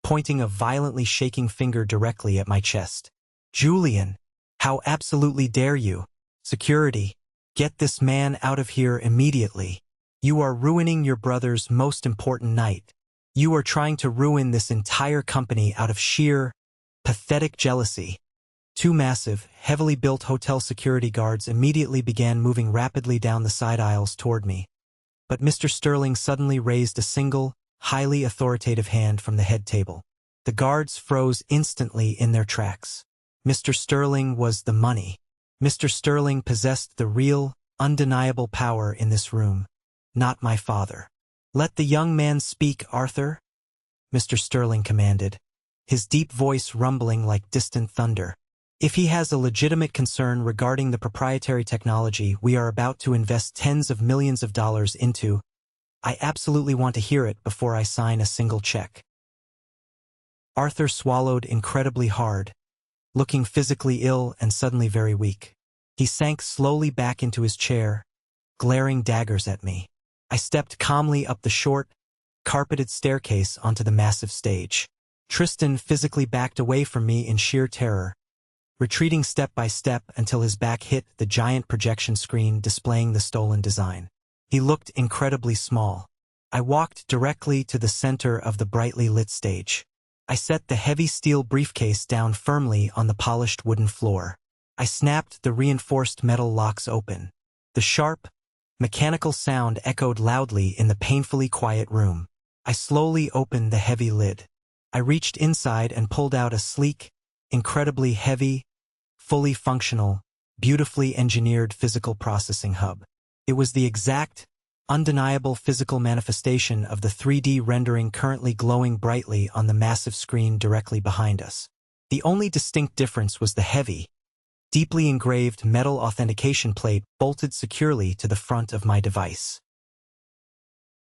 pointing a violently shaking finger directly at my chest. "Julian, how absolutely dare you? Security, get this man out of here immediately. You are ruining your brother's most important night. You are trying to ruin this entire company out of sheer, pathetic jealousy." Two massive, heavily built hotel security guards immediately began moving rapidly down the side aisles toward me. But Mr. Sterling suddenly raised a single, highly authoritative hand from the head table. The guards froze instantly in their tracks. Mr. Sterling was the money. Mr. Sterling possessed the real, undeniable power in this room, not my father. "Let the young man speak, Arthur," Mr. Sterling commanded, his deep voice rumbling like distant thunder. "If he has a legitimate concern regarding the proprietary technology we are about to invest tens of millions of dollars into, I absolutely want to hear it before I sign a single check." Arthur swallowed incredibly hard, looking physically ill and suddenly very weak. He sank slowly back into his chair, glaring daggers at me. I stepped calmly up the short, carpeted staircase onto the massive stage. Tristan physically backed away from me in sheer terror, retreating step by step until his back hit the giant projection screen displaying the stolen design. He looked incredibly small. I walked directly to the center of the brightly lit stage. I set the heavy steel briefcase down firmly on the polished wooden floor. I snapped the reinforced metal locks open. The sharp, mechanical sound echoed loudly in the painfully quiet room. I slowly opened the heavy lid. I reached inside and pulled out a sleek, incredibly heavy, fully functional, beautifully engineered physical processing hub. It was the exact, undeniable physical manifestation of the 3D rendering currently glowing brightly on the massive screen directly behind us. The only distinct difference was the heavy, deeply engraved metal authentication plate bolted securely to the front of my device.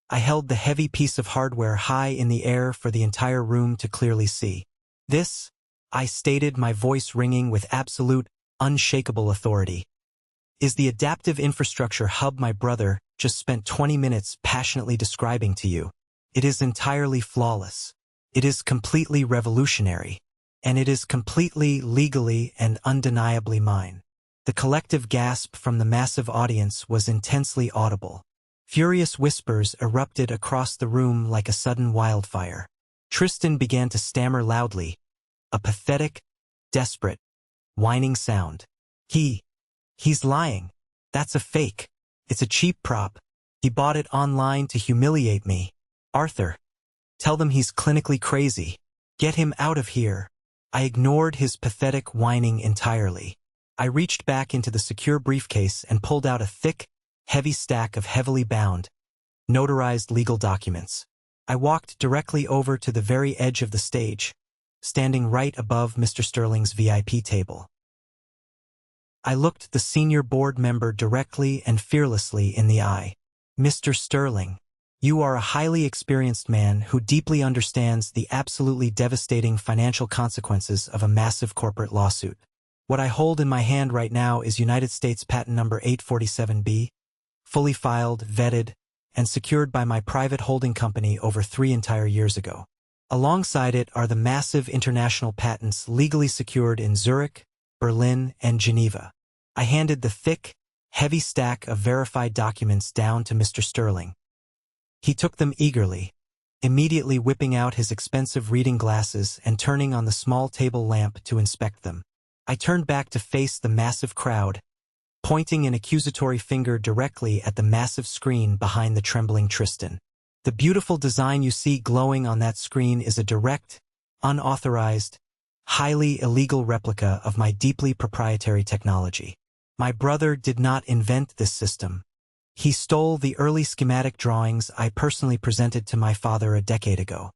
I held the heavy piece of hardware high in the air for the entire room to clearly see. "This," I stated, my voice ringing with absolute, unshakable authority, "is the adaptive infrastructure hub my brother just spent 20 minutes passionately describing to you. It is entirely flawless. It is completely revolutionary. And it is completely, legally, and undeniably mine." The collective gasp from the massive audience was intensely audible. Furious whispers erupted across the room like a sudden wildfire. Tristan began to stammer loudly, a pathetic, desperate, whining sound. He's lying. That's a fake. It's a cheap prop. He bought it online to humiliate me. Arthur, tell them he's clinically crazy. Get him out of here." I ignored his pathetic whining entirely. I reached back into the secure briefcase and pulled out a thick, heavy stack of heavily bound, notarized legal documents. I walked directly over to the very edge of the stage, standing right above Mr. Sterling's VIP table. I looked the senior board member directly and fearlessly in the eye. "Mr. Sterling, you are a highly experienced man who deeply understands the absolutely devastating financial consequences of a massive corporate lawsuit. What I hold in my hand right now is United States Patent Number 847B, fully filed, vetted, and secured by my private holding company over 3 entire years ago. Alongside it are the massive international patents legally secured in Zurich, Berlin, and Geneva." I handed the thick, heavy stack of verified documents down to Mr. Sterling. He took them eagerly, immediately whipping out his expensive reading glasses and turning on the small table lamp to inspect them. I turned back to face the massive crowd, pointing an accusatory finger directly at the massive screen behind the trembling Tristan. "The beautiful design you see glowing on that screen is a direct, unauthorized, highly illegal replica of my deeply proprietary technology. My brother did not invent this system. He stole the early schematic drawings I personally presented to my father a decade ago.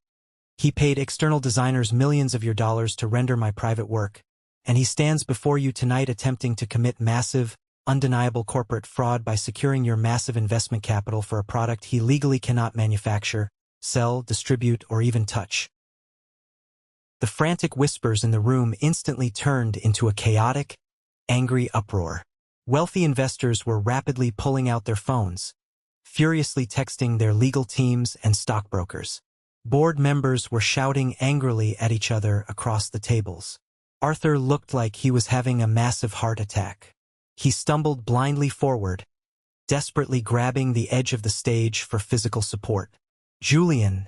He paid external designers millions of your dollars to render my private work, and he stands before you tonight attempting to commit massive, undeniable corporate fraud by securing your massive investment capital for a product he legally cannot manufacture, sell, distribute, or even touch. The frantic whispers in the room instantly turned into a chaotic, angry uproar. Wealthy investors were rapidly pulling out their phones, furiously texting their legal teams and stockbrokers. Board members were shouting angrily at each other across the tables. Arthur looked like he was having a massive heart attack. He stumbled blindly forward, desperately grabbing the edge of the stage for physical support. Julian,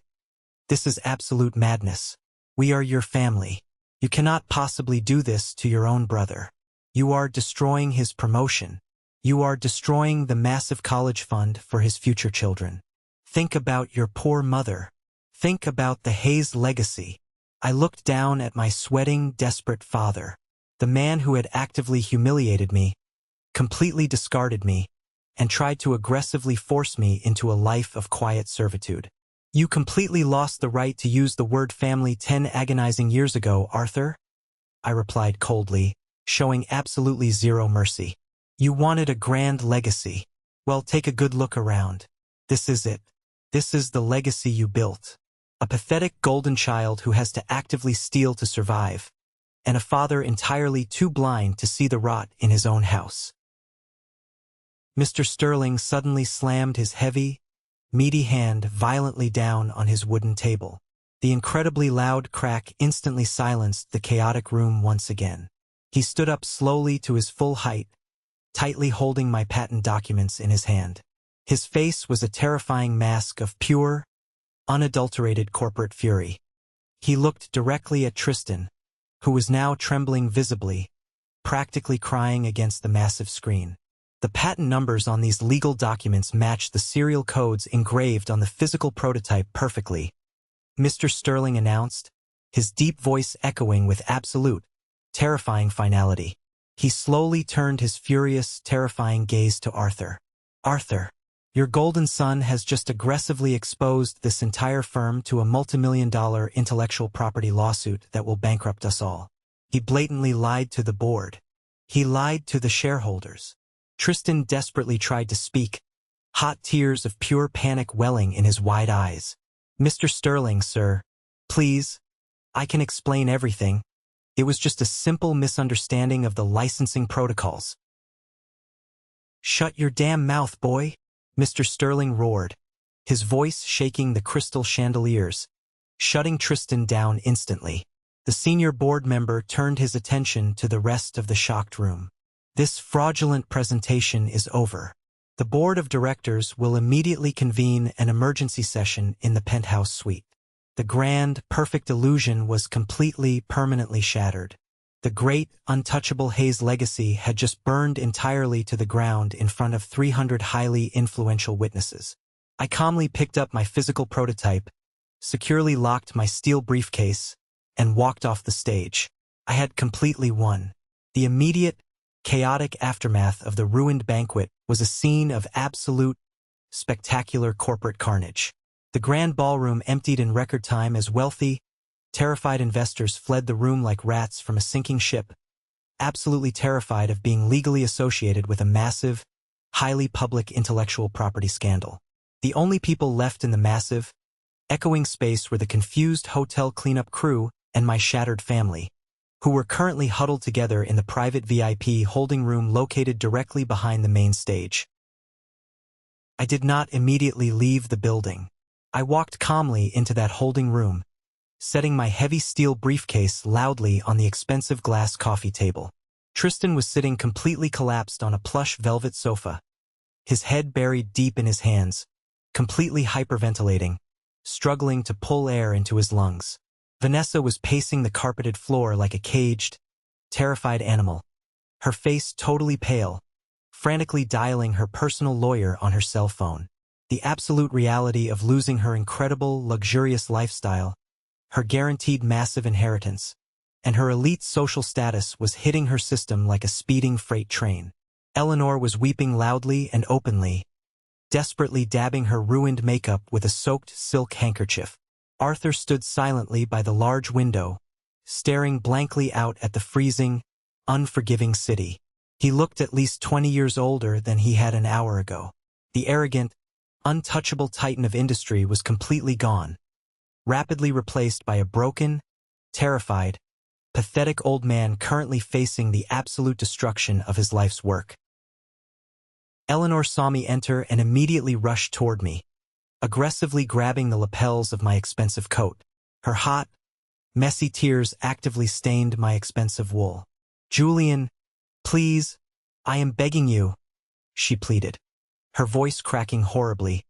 this is absolute madness. We are your family. You cannot possibly do this to your own brother. You are destroying his promotion. You are destroying the massive college fund for his future children. Think about your poor mother. Think about the Hayes legacy. I looked down at my sweating, desperate father, the man who had actively humiliated me, completely discarded me, and tried to aggressively force me into a life of quiet servitude. You completely lost the right to use the word family 10 agonizing years ago, Arthur, I replied coldly, showing absolutely zero mercy. You wanted a grand legacy. Well, take a good look around. This is it. This is the legacy you built. A pathetic golden child who has to actively steal to survive, and a father entirely too blind to see the rot in his own house. Mr. Sterling suddenly slammed his heavy, meaty hand violently down on his wooden table. The incredibly loud crack instantly silenced the chaotic room once again. He stood up slowly to his full height, tightly holding my patent documents in his hand. His face was a terrifying mask of pure, unadulterated corporate fury. He looked directly at Tristan, who was now trembling visibly, practically crying against the massive screen. The patent numbers on these legal documents matched the serial codes engraved on the physical prototype perfectly, Mr. Sterling announced, his deep voice echoing with absolute, terrifying finality. He slowly turned his furious, terrifying gaze to Arthur. Arthur, your golden son has just aggressively exposed this entire firm to a multimillion-dollar intellectual property lawsuit that will bankrupt us all. He blatantly lied to the board. He lied to the shareholders. Tristan desperately tried to speak, hot tears of pure panic welling in his wide eyes. Mr. Sterling, sir, please, I can explain everything. It was just a simple misunderstanding of the licensing protocols. Shut your damn mouth, boy, Mr. Sterling roared, his voice shaking the crystal chandeliers, shutting Tristan down instantly. The senior board member turned his attention to the rest of the shocked room. This fraudulent presentation is over. The board of directors will immediately convene an emergency session in the penthouse suite. The grand, perfect illusion was completely, permanently shattered. The great, untouchable Hayes legacy had just burned entirely to the ground in front of 300 highly influential witnesses. I calmly picked up my physical prototype, securely locked my steel briefcase, and walked off the stage. I had completely won. The immediate, chaotic aftermath of the ruined banquet was a scene of absolute, spectacular corporate carnage. The grand ballroom emptied in record time as wealthy, terrified investors fled the room like rats from a sinking ship, absolutely terrified of being legally associated with a massive, highly public intellectual property scandal. The only people left in the massive, echoing space were the confused hotel cleanup crew and my shattered family, who were currently huddled together in the private VIP holding room located directly behind the main stage. I did not immediately leave the building. I walked calmly into that holding room, setting my heavy steel briefcase loudly on the expensive glass coffee table. Tristan was sitting completely collapsed on a plush velvet sofa, his head buried deep in his hands, completely hyperventilating, struggling to pull air into his lungs. Vanessa was pacing the carpeted floor like a caged, terrified animal, her face totally pale, frantically dialing her personal lawyer on her cell phone. The absolute reality of losing her incredible, luxurious lifestyle, her guaranteed massive inheritance, and her elite social status was hitting her system like a speeding freight train. Eleanor was weeping loudly and openly, desperately dabbing her ruined makeup with a soaked silk handkerchief. Arthur stood silently by the large window, staring blankly out at the freezing, unforgiving city. He looked at least 20 years older than he had an hour ago. The arrogant, untouchable titan of industry was completely gone, rapidly replaced by a broken, terrified, pathetic old man currently facing the absolute destruction of his life's work. Eleanor saw me enter and immediately rushed toward me, aggressively grabbing the lapels of my expensive coat. Her hot, messy tears actively stained my expensive wool. "Julian, please, I am begging you," she pleaded, her voice cracking horribly,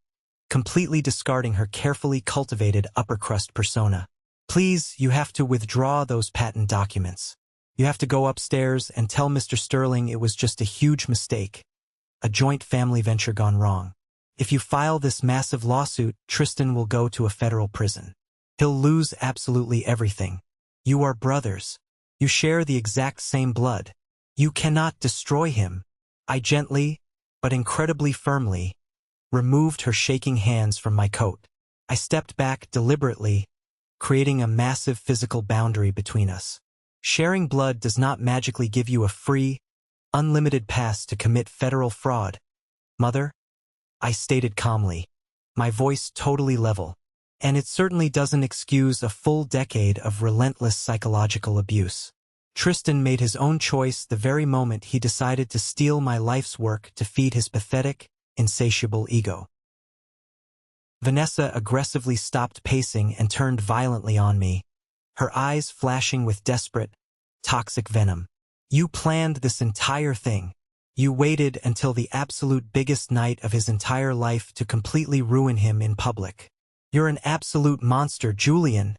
completely discarding her carefully cultivated upper-crust persona. "Please, you have to withdraw those patent documents. You have to go upstairs and tell Mr. Sterling it was just a huge mistake, a joint family venture gone wrong. If you file this massive lawsuit, Tristan will go to a federal prison. He'll lose absolutely everything. You are brothers. You share the exact same blood. You cannot destroy him." I gently, but incredibly firmly, removed her shaking hands from my coat. I stepped back deliberately, creating a massive physical boundary between us. Sharing blood does not magically give you a free, unlimited pass to commit federal fraud, Mother, I stated calmly, my voice totally level. And it certainly doesn't excuse a full decade of relentless psychological abuse. Tristan made his own choice the very moment he decided to steal my life's work to feed his pathetic, insatiable ego. Vanessa aggressively stopped pacing and turned violently on me, her eyes flashing with desperate, toxic venom. "You planned this entire thing. You waited until the absolute biggest night of his entire life to completely ruin him in public. You're an absolute monster, Julian."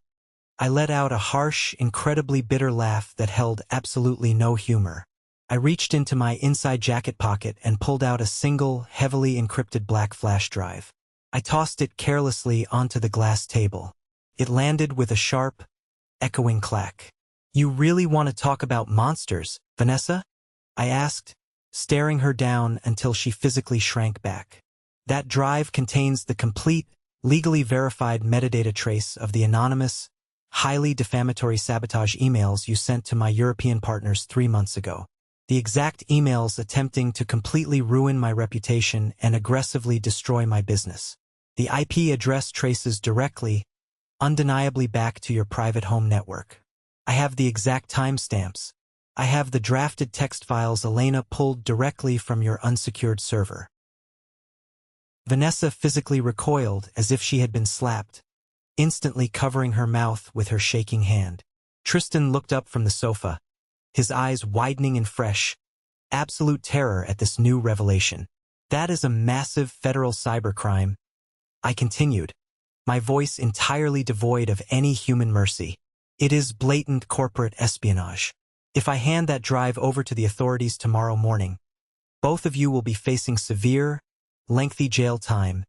I let out a harsh, incredibly bitter laugh that held absolutely no humor. I reached into my inside jacket pocket and pulled out a single, heavily encrypted black flash drive. I tossed it carelessly onto the glass table. It landed with a sharp, echoing clack. "You really want to talk about monsters, Vanessa?" I asked, staring her down until she physically shrank back. "That drive contains the complete, legally verified metadata trace of the anonymous, highly defamatory sabotage emails you sent to my European partners 3 months ago. The exact emails attempting to completely ruin my reputation and aggressively destroy my business. The IP address traces directly, undeniably back to your private home network. I have the exact timestamps. I have the drafted text files Elena pulled directly from your unsecured server." Vanessa physically recoiled as if she had been slapped, instantly covering her mouth with her shaking hand. Tristan looked up from the sofa, his eyes widening in fresh, absolute terror at this new revelation. "That is a massive federal cybercrime," I continued, my voice entirely devoid of any human mercy. "It is blatant corporate espionage. If I hand that drive over to the authorities tomorrow morning, both of you will be facing severe, lengthy jail time,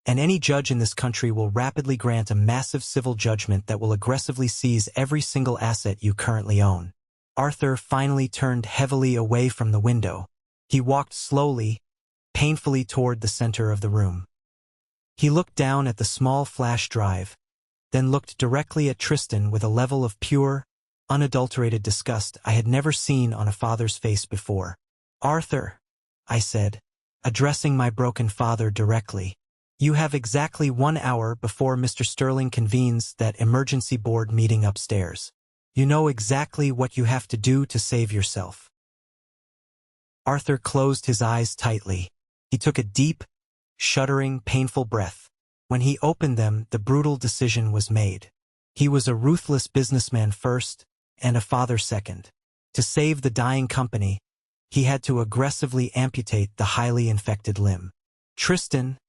and any judge in this country will rapidly grant a massive civil judgment that will aggressively seize every single asset you currently own." Arthur finally turned heavily away from the window. He walked slowly, painfully toward the center of the room. He looked down at the small flash drive, then looked directly at Tristan with a level of pure, unadulterated disgust I had never seen on a father's face before. "Arthur," I said, addressing my broken father directly, "you have exactly 1 hour before Mr. Sterling convenes that emergency board meeting upstairs. You know exactly what you have to do to save yourself." Arthur closed his eyes tightly. He took a deep, shuddering, painful breath. When he opened them, the brutal decision was made. He was a ruthless businessman first, and a father second. To save the dying company, he had to aggressively amputate the highly infected limb. "Tristan,"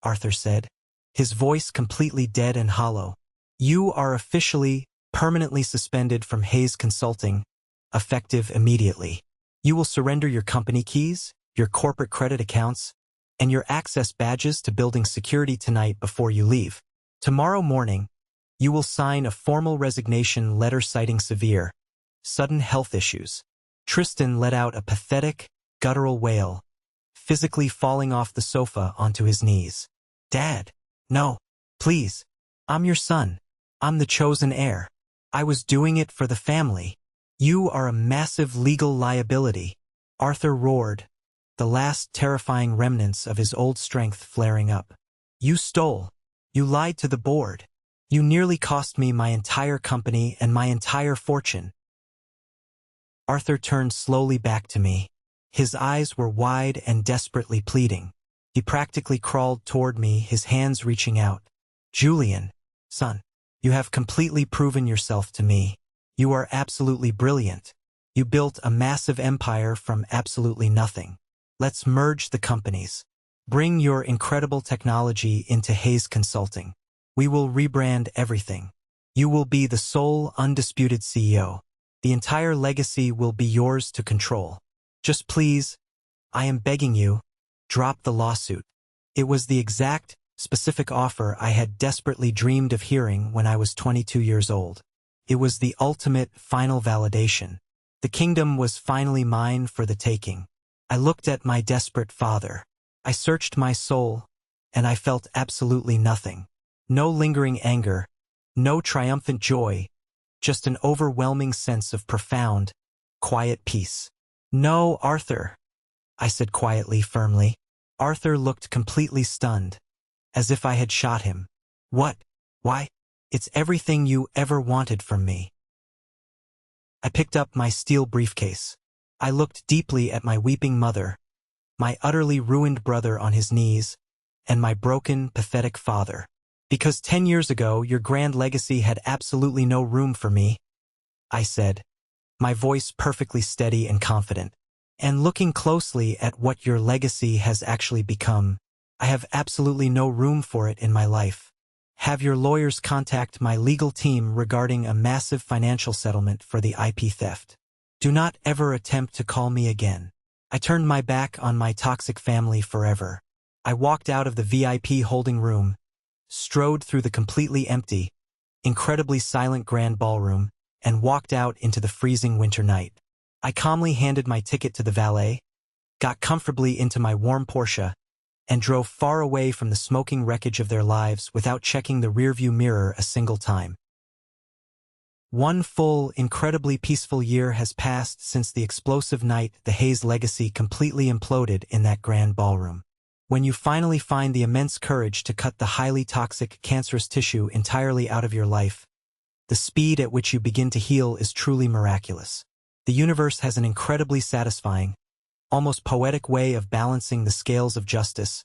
Arthur said, his voice completely dead and hollow, "you are officially, permanently suspended from Hayes Consulting, effective immediately. You will surrender your company keys, your corporate credit accounts, and your access badges to building security tonight before you leave. Tomorrow morning, you will sign a formal resignation letter citing severe, sudden health issues." Tristan let out a pathetic, guttural wail, physically falling off the sofa onto his knees. "Dad, no, please, I'm your son. I'm the chosen heir. I was doing it for the family. You are a massive legal liability. Arthur roared, the last terrifying remnants of his old strength flaring up. You stole. You lied to the board. You nearly cost me my entire company and my entire fortune. Arthur turned slowly back to me. His eyes were wide and desperately pleading. He practically crawled toward me, his hands reaching out. Julian, son, you have completely proven yourself to me. You are absolutely brilliant. You built a massive empire from absolutely nothing. Let's merge the companies. Bring your incredible technology into Hayes Consulting. We will rebrand everything. You will be the sole, undisputed CEO. The entire legacy will be yours to control. Just please, I am begging you, drop the lawsuit. It was the exact, specific offer I had desperately dreamed of hearing when I was 22 years old. It was the ultimate, final validation. The kingdom was finally mine for the taking. I looked at my desperate father. I searched my soul, and I felt absolutely nothing. No lingering anger, no triumphant joy, just an overwhelming sense of profound, quiet peace. No, Arthur, I said quietly, firmly. Arthur looked completely stunned, as if I had shot him. What? Why? It's everything you ever wanted from me. I picked up my steel briefcase. I looked deeply at my weeping mother, my utterly ruined brother on his knees, and my broken, pathetic father. Because 10 years ago, your grand legacy had absolutely no room for me, I said, my voice perfectly steady and confident. And looking closely at what your legacy has actually become, I have absolutely no room for it in my life. Have your lawyers contact my legal team regarding a massive financial settlement for the IP theft. Do not ever attempt to call me again. I turned my back on my toxic family forever. I walked out of the VIP holding room, strode through the completely empty, incredibly silent grand ballroom, and walked out into the freezing winter night. I calmly handed my ticket to the valet, got comfortably into my warm Porsche, and drove far away from the smoking wreckage of their lives without checking the rearview mirror a single time. One full, incredibly peaceful year has passed since the explosive night the Hayes legacy completely imploded in that grand ballroom. When you finally find the immense courage to cut the highly toxic, cancerous tissue entirely out of your life, the speed at which you begin to heal is truly miraculous. The universe has an incredibly satisfying, almost poetic way of balancing the scales of justice,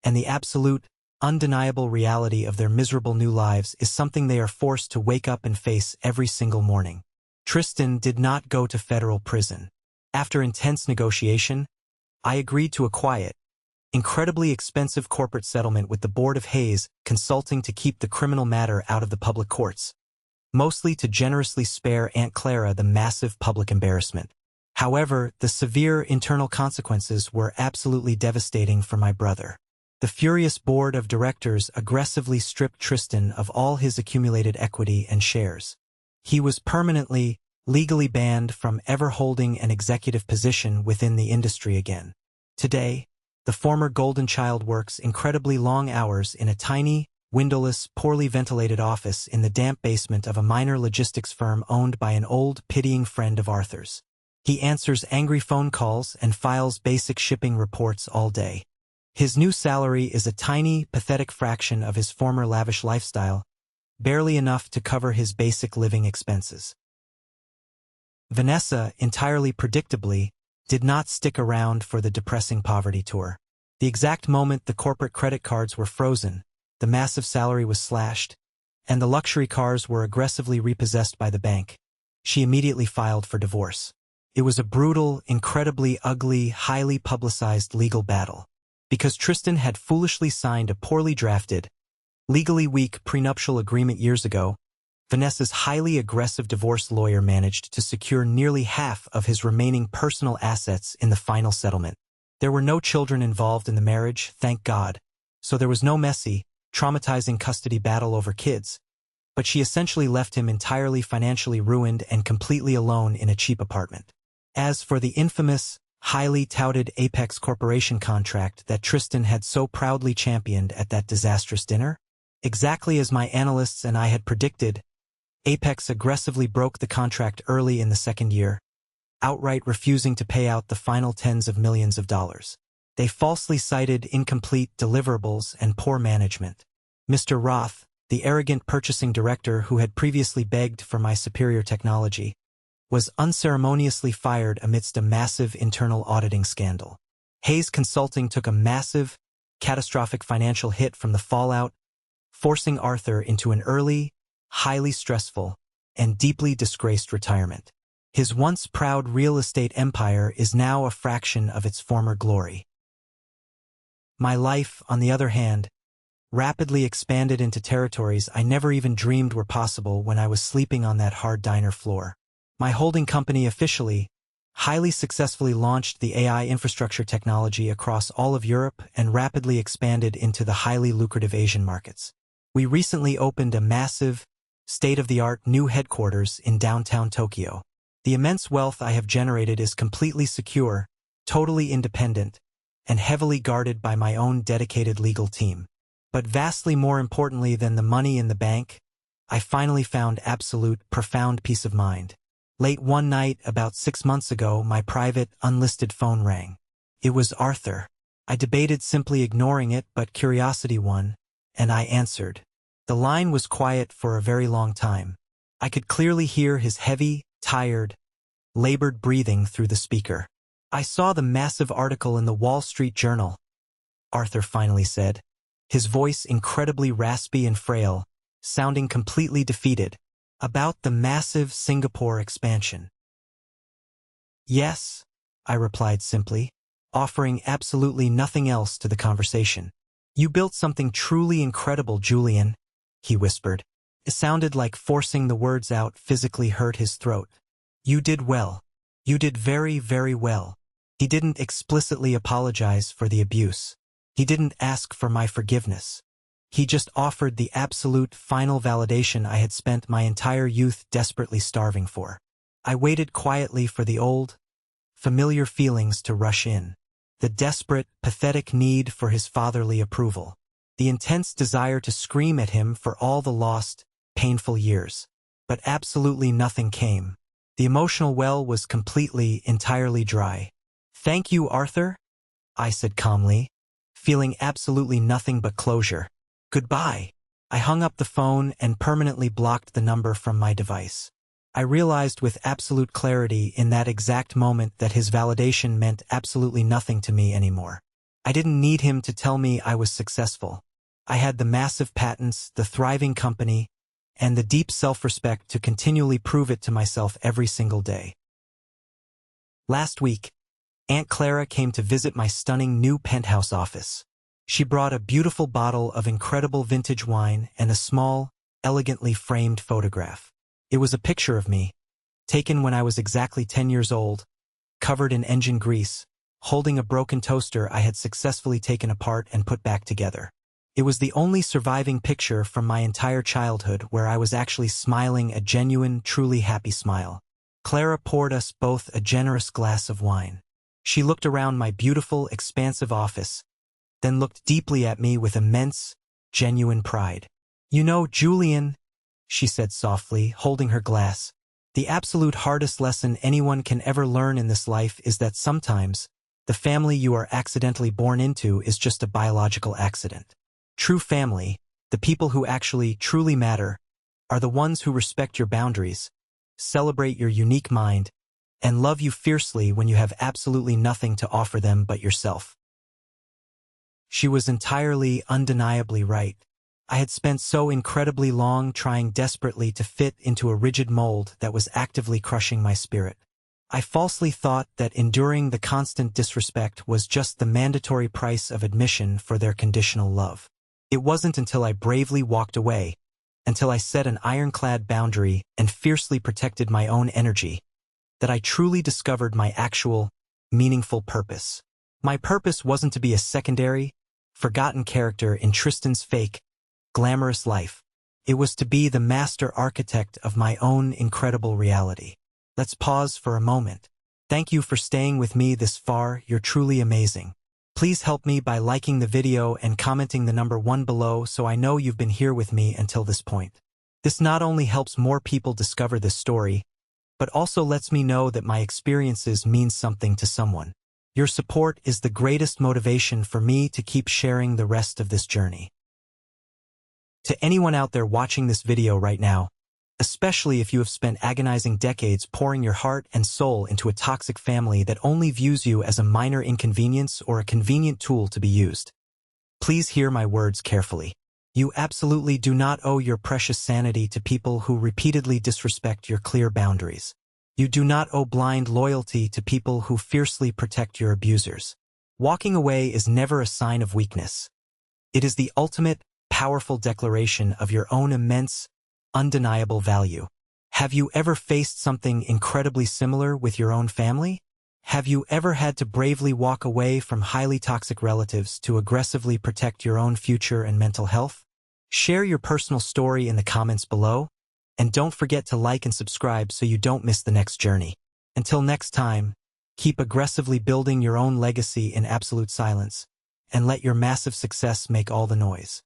and the absolute, undeniable reality of their miserable new lives is something they are forced to wake up and face every single morning. Tristan did not go to federal prison. After intense negotiation, I agreed to a quiet, incredibly expensive corporate settlement with the board of Hayes Consulting to keep the criminal matter out of the public courts, mostly to generously spare Aunt Clara the massive public embarrassment. However, the severe internal consequences were absolutely devastating for my brother. The furious board of directors aggressively stripped Tristan of all his accumulated equity and shares. He was permanently, legally banned from ever holding an executive position within the industry again. Today, the former golden child works incredibly long hours in a tiny, windowless, poorly ventilated office in the damp basement of a minor logistics firm owned by an old, pitying friend of Arthur's. He answers angry phone calls and files basic shipping reports all day. His new salary is a tiny, pathetic fraction of his former lavish lifestyle, barely enough to cover his basic living expenses. Vanessa, entirely predictably, did not stick around for the depressing poverty tour. The exact moment the corporate credit cards were frozen, the massive salary was slashed, and the luxury cars were aggressively repossessed by the bank, she immediately filed for divorce. It was a brutal, incredibly ugly, highly publicized legal battle. Because Tristan had foolishly signed a poorly drafted, legally weak prenuptial agreement years ago, Vanessa's highly aggressive divorce lawyer managed to secure nearly half of his remaining personal assets in the final settlement. There were no children involved in the marriage, thank God, so there was no messy, traumatizing custody battle over kids, but she essentially left him entirely financially ruined and completely alone in a cheap apartment. As for the infamous, highly touted Apex Corporation contract that Tristan had so proudly championed at that disastrous dinner, Exactly as my analysts and I had predicted, Apex aggressively broke the contract early in the second year, outright refusing to pay out the final tens of millions of dollars. They falsely cited incomplete deliverables and poor management. Mr. Roth, the arrogant purchasing director who had previously begged for my superior technology, was unceremoniously fired amidst a massive internal auditing scandal. Hayes Consulting took a massive, catastrophic financial hit from the fallout, forcing Arthur into an early, highly stressful, and deeply disgraced retirement. His once proud real estate empire is now a fraction of its former glory. My life, on the other hand, rapidly expanded into territories I never even dreamed were possible when I was sleeping on that hard diner floor. My holding company officially, highly successfully launched the AI infrastructure technology across all of Europe and rapidly expanded into the highly lucrative Asian markets. We recently opened a massive, state-of-the-art new headquarters in downtown Tokyo. The immense wealth I have generated is completely secure, totally independent, and heavily guarded by my own dedicated legal team. But vastly more importantly than the money in the bank, I finally found absolute, profound peace of mind. Late one night, about 6 months ago, my private, unlisted phone rang. It was Arthur. I debated simply ignoring it, but curiosity won, and I answered. The line was quiet for a very long time. I could clearly hear his heavy, tired, labored breathing through the speaker. "I saw the massive article in the Wall Street Journal," Arthur finally said, his voice incredibly raspy and frail, sounding completely defeated, "about the massive Singapore expansion." "Yes," I replied simply, offering absolutely nothing else to the conversation. "You built something truly incredible, Julian," he whispered. It sounded like forcing the words out physically hurt his throat. "You did well. You did very, very well." He didn't explicitly apologize for the abuse. He didn't ask for my forgiveness. He just offered the absolute final validation I had spent my entire youth desperately starving for. I waited quietly for the old, familiar feelings to rush in. The desperate, pathetic need for his fatherly approval. The intense desire to scream at him for all the lost, painful years. But absolutely nothing came. The emotional well was completely, entirely dry. "Thank you, Arthur," I said calmly, feeling absolutely nothing but closure. "Goodbye." I hung up the phone and permanently blocked the number from my device. I realized with absolute clarity in that exact moment that his validation meant absolutely nothing to me anymore. I didn't need him to tell me I was successful. I had the massive patents, the thriving company, and the deep self-respect to continually prove it to myself every single day. Last week, Aunt Clara came to visit my stunning new penthouse office. She brought a beautiful bottle of incredible vintage wine and a small, elegantly framed photograph. It was a picture of me, taken when I was exactly 10 years old, covered in engine grease, holding a broken toaster I had successfully taken apart and put back together. It was the only surviving picture from my entire childhood where I was actually smiling a genuine, truly happy smile. Clara poured us both a generous glass of wine. She looked around my beautiful, expansive office, then looked deeply at me with immense, genuine pride. "You know, Julian," she said softly, holding her glass, "the absolute hardest lesson anyone can ever learn in this life is that sometimes the family you are accidentally born into is just a biological accident. True family, the people who actually, truly matter, are the ones who respect your boundaries, celebrate your unique mind, and love you fiercely when you have absolutely nothing to offer them but yourself." She was entirely, undeniably right. I had spent so incredibly long trying desperately to fit into a rigid mold that was actively crushing my spirit. I falsely thought that enduring the constant disrespect was just the mandatory price of admission for their conditional love. It wasn't until I bravely walked away, until I set an ironclad boundary and fiercely protected my own energy, that I truly discovered my actual, meaningful purpose. My purpose wasn't to be a secondary, forgotten character in Tristan's fake, glamorous life. It was to be the master architect of my own incredible reality. Let's pause for a moment. Thank you for staying with me this far. You're truly amazing. Please help me by liking the video and commenting the number 1 below so I know you've been here with me until this point. This not only helps more people discover this story, but also lets me know that my experiences mean something to someone. Your support is the greatest motivation for me to keep sharing the rest of this journey. To anyone out there watching this video right now, especially if you have spent agonizing decades pouring your heart and soul into a toxic family that only views you as a minor inconvenience or a convenient tool to be used, please hear my words carefully. You absolutely do not owe your precious sanity to people who repeatedly disrespect your clear boundaries. You do not owe blind loyalty to people who fiercely protect your abusers. Walking away is never a sign of weakness. It is the ultimate, powerful declaration of your own immense, undeniable value. Have you ever faced something incredibly similar with your own family? Have you ever had to bravely walk away from highly toxic relatives to aggressively protect your own future and mental health? Share your personal story in the comments below, and don't forget to like and subscribe so you don't miss the next journey. Until next time, keep aggressively building your own legacy in absolute silence, and let your massive success make all the noise.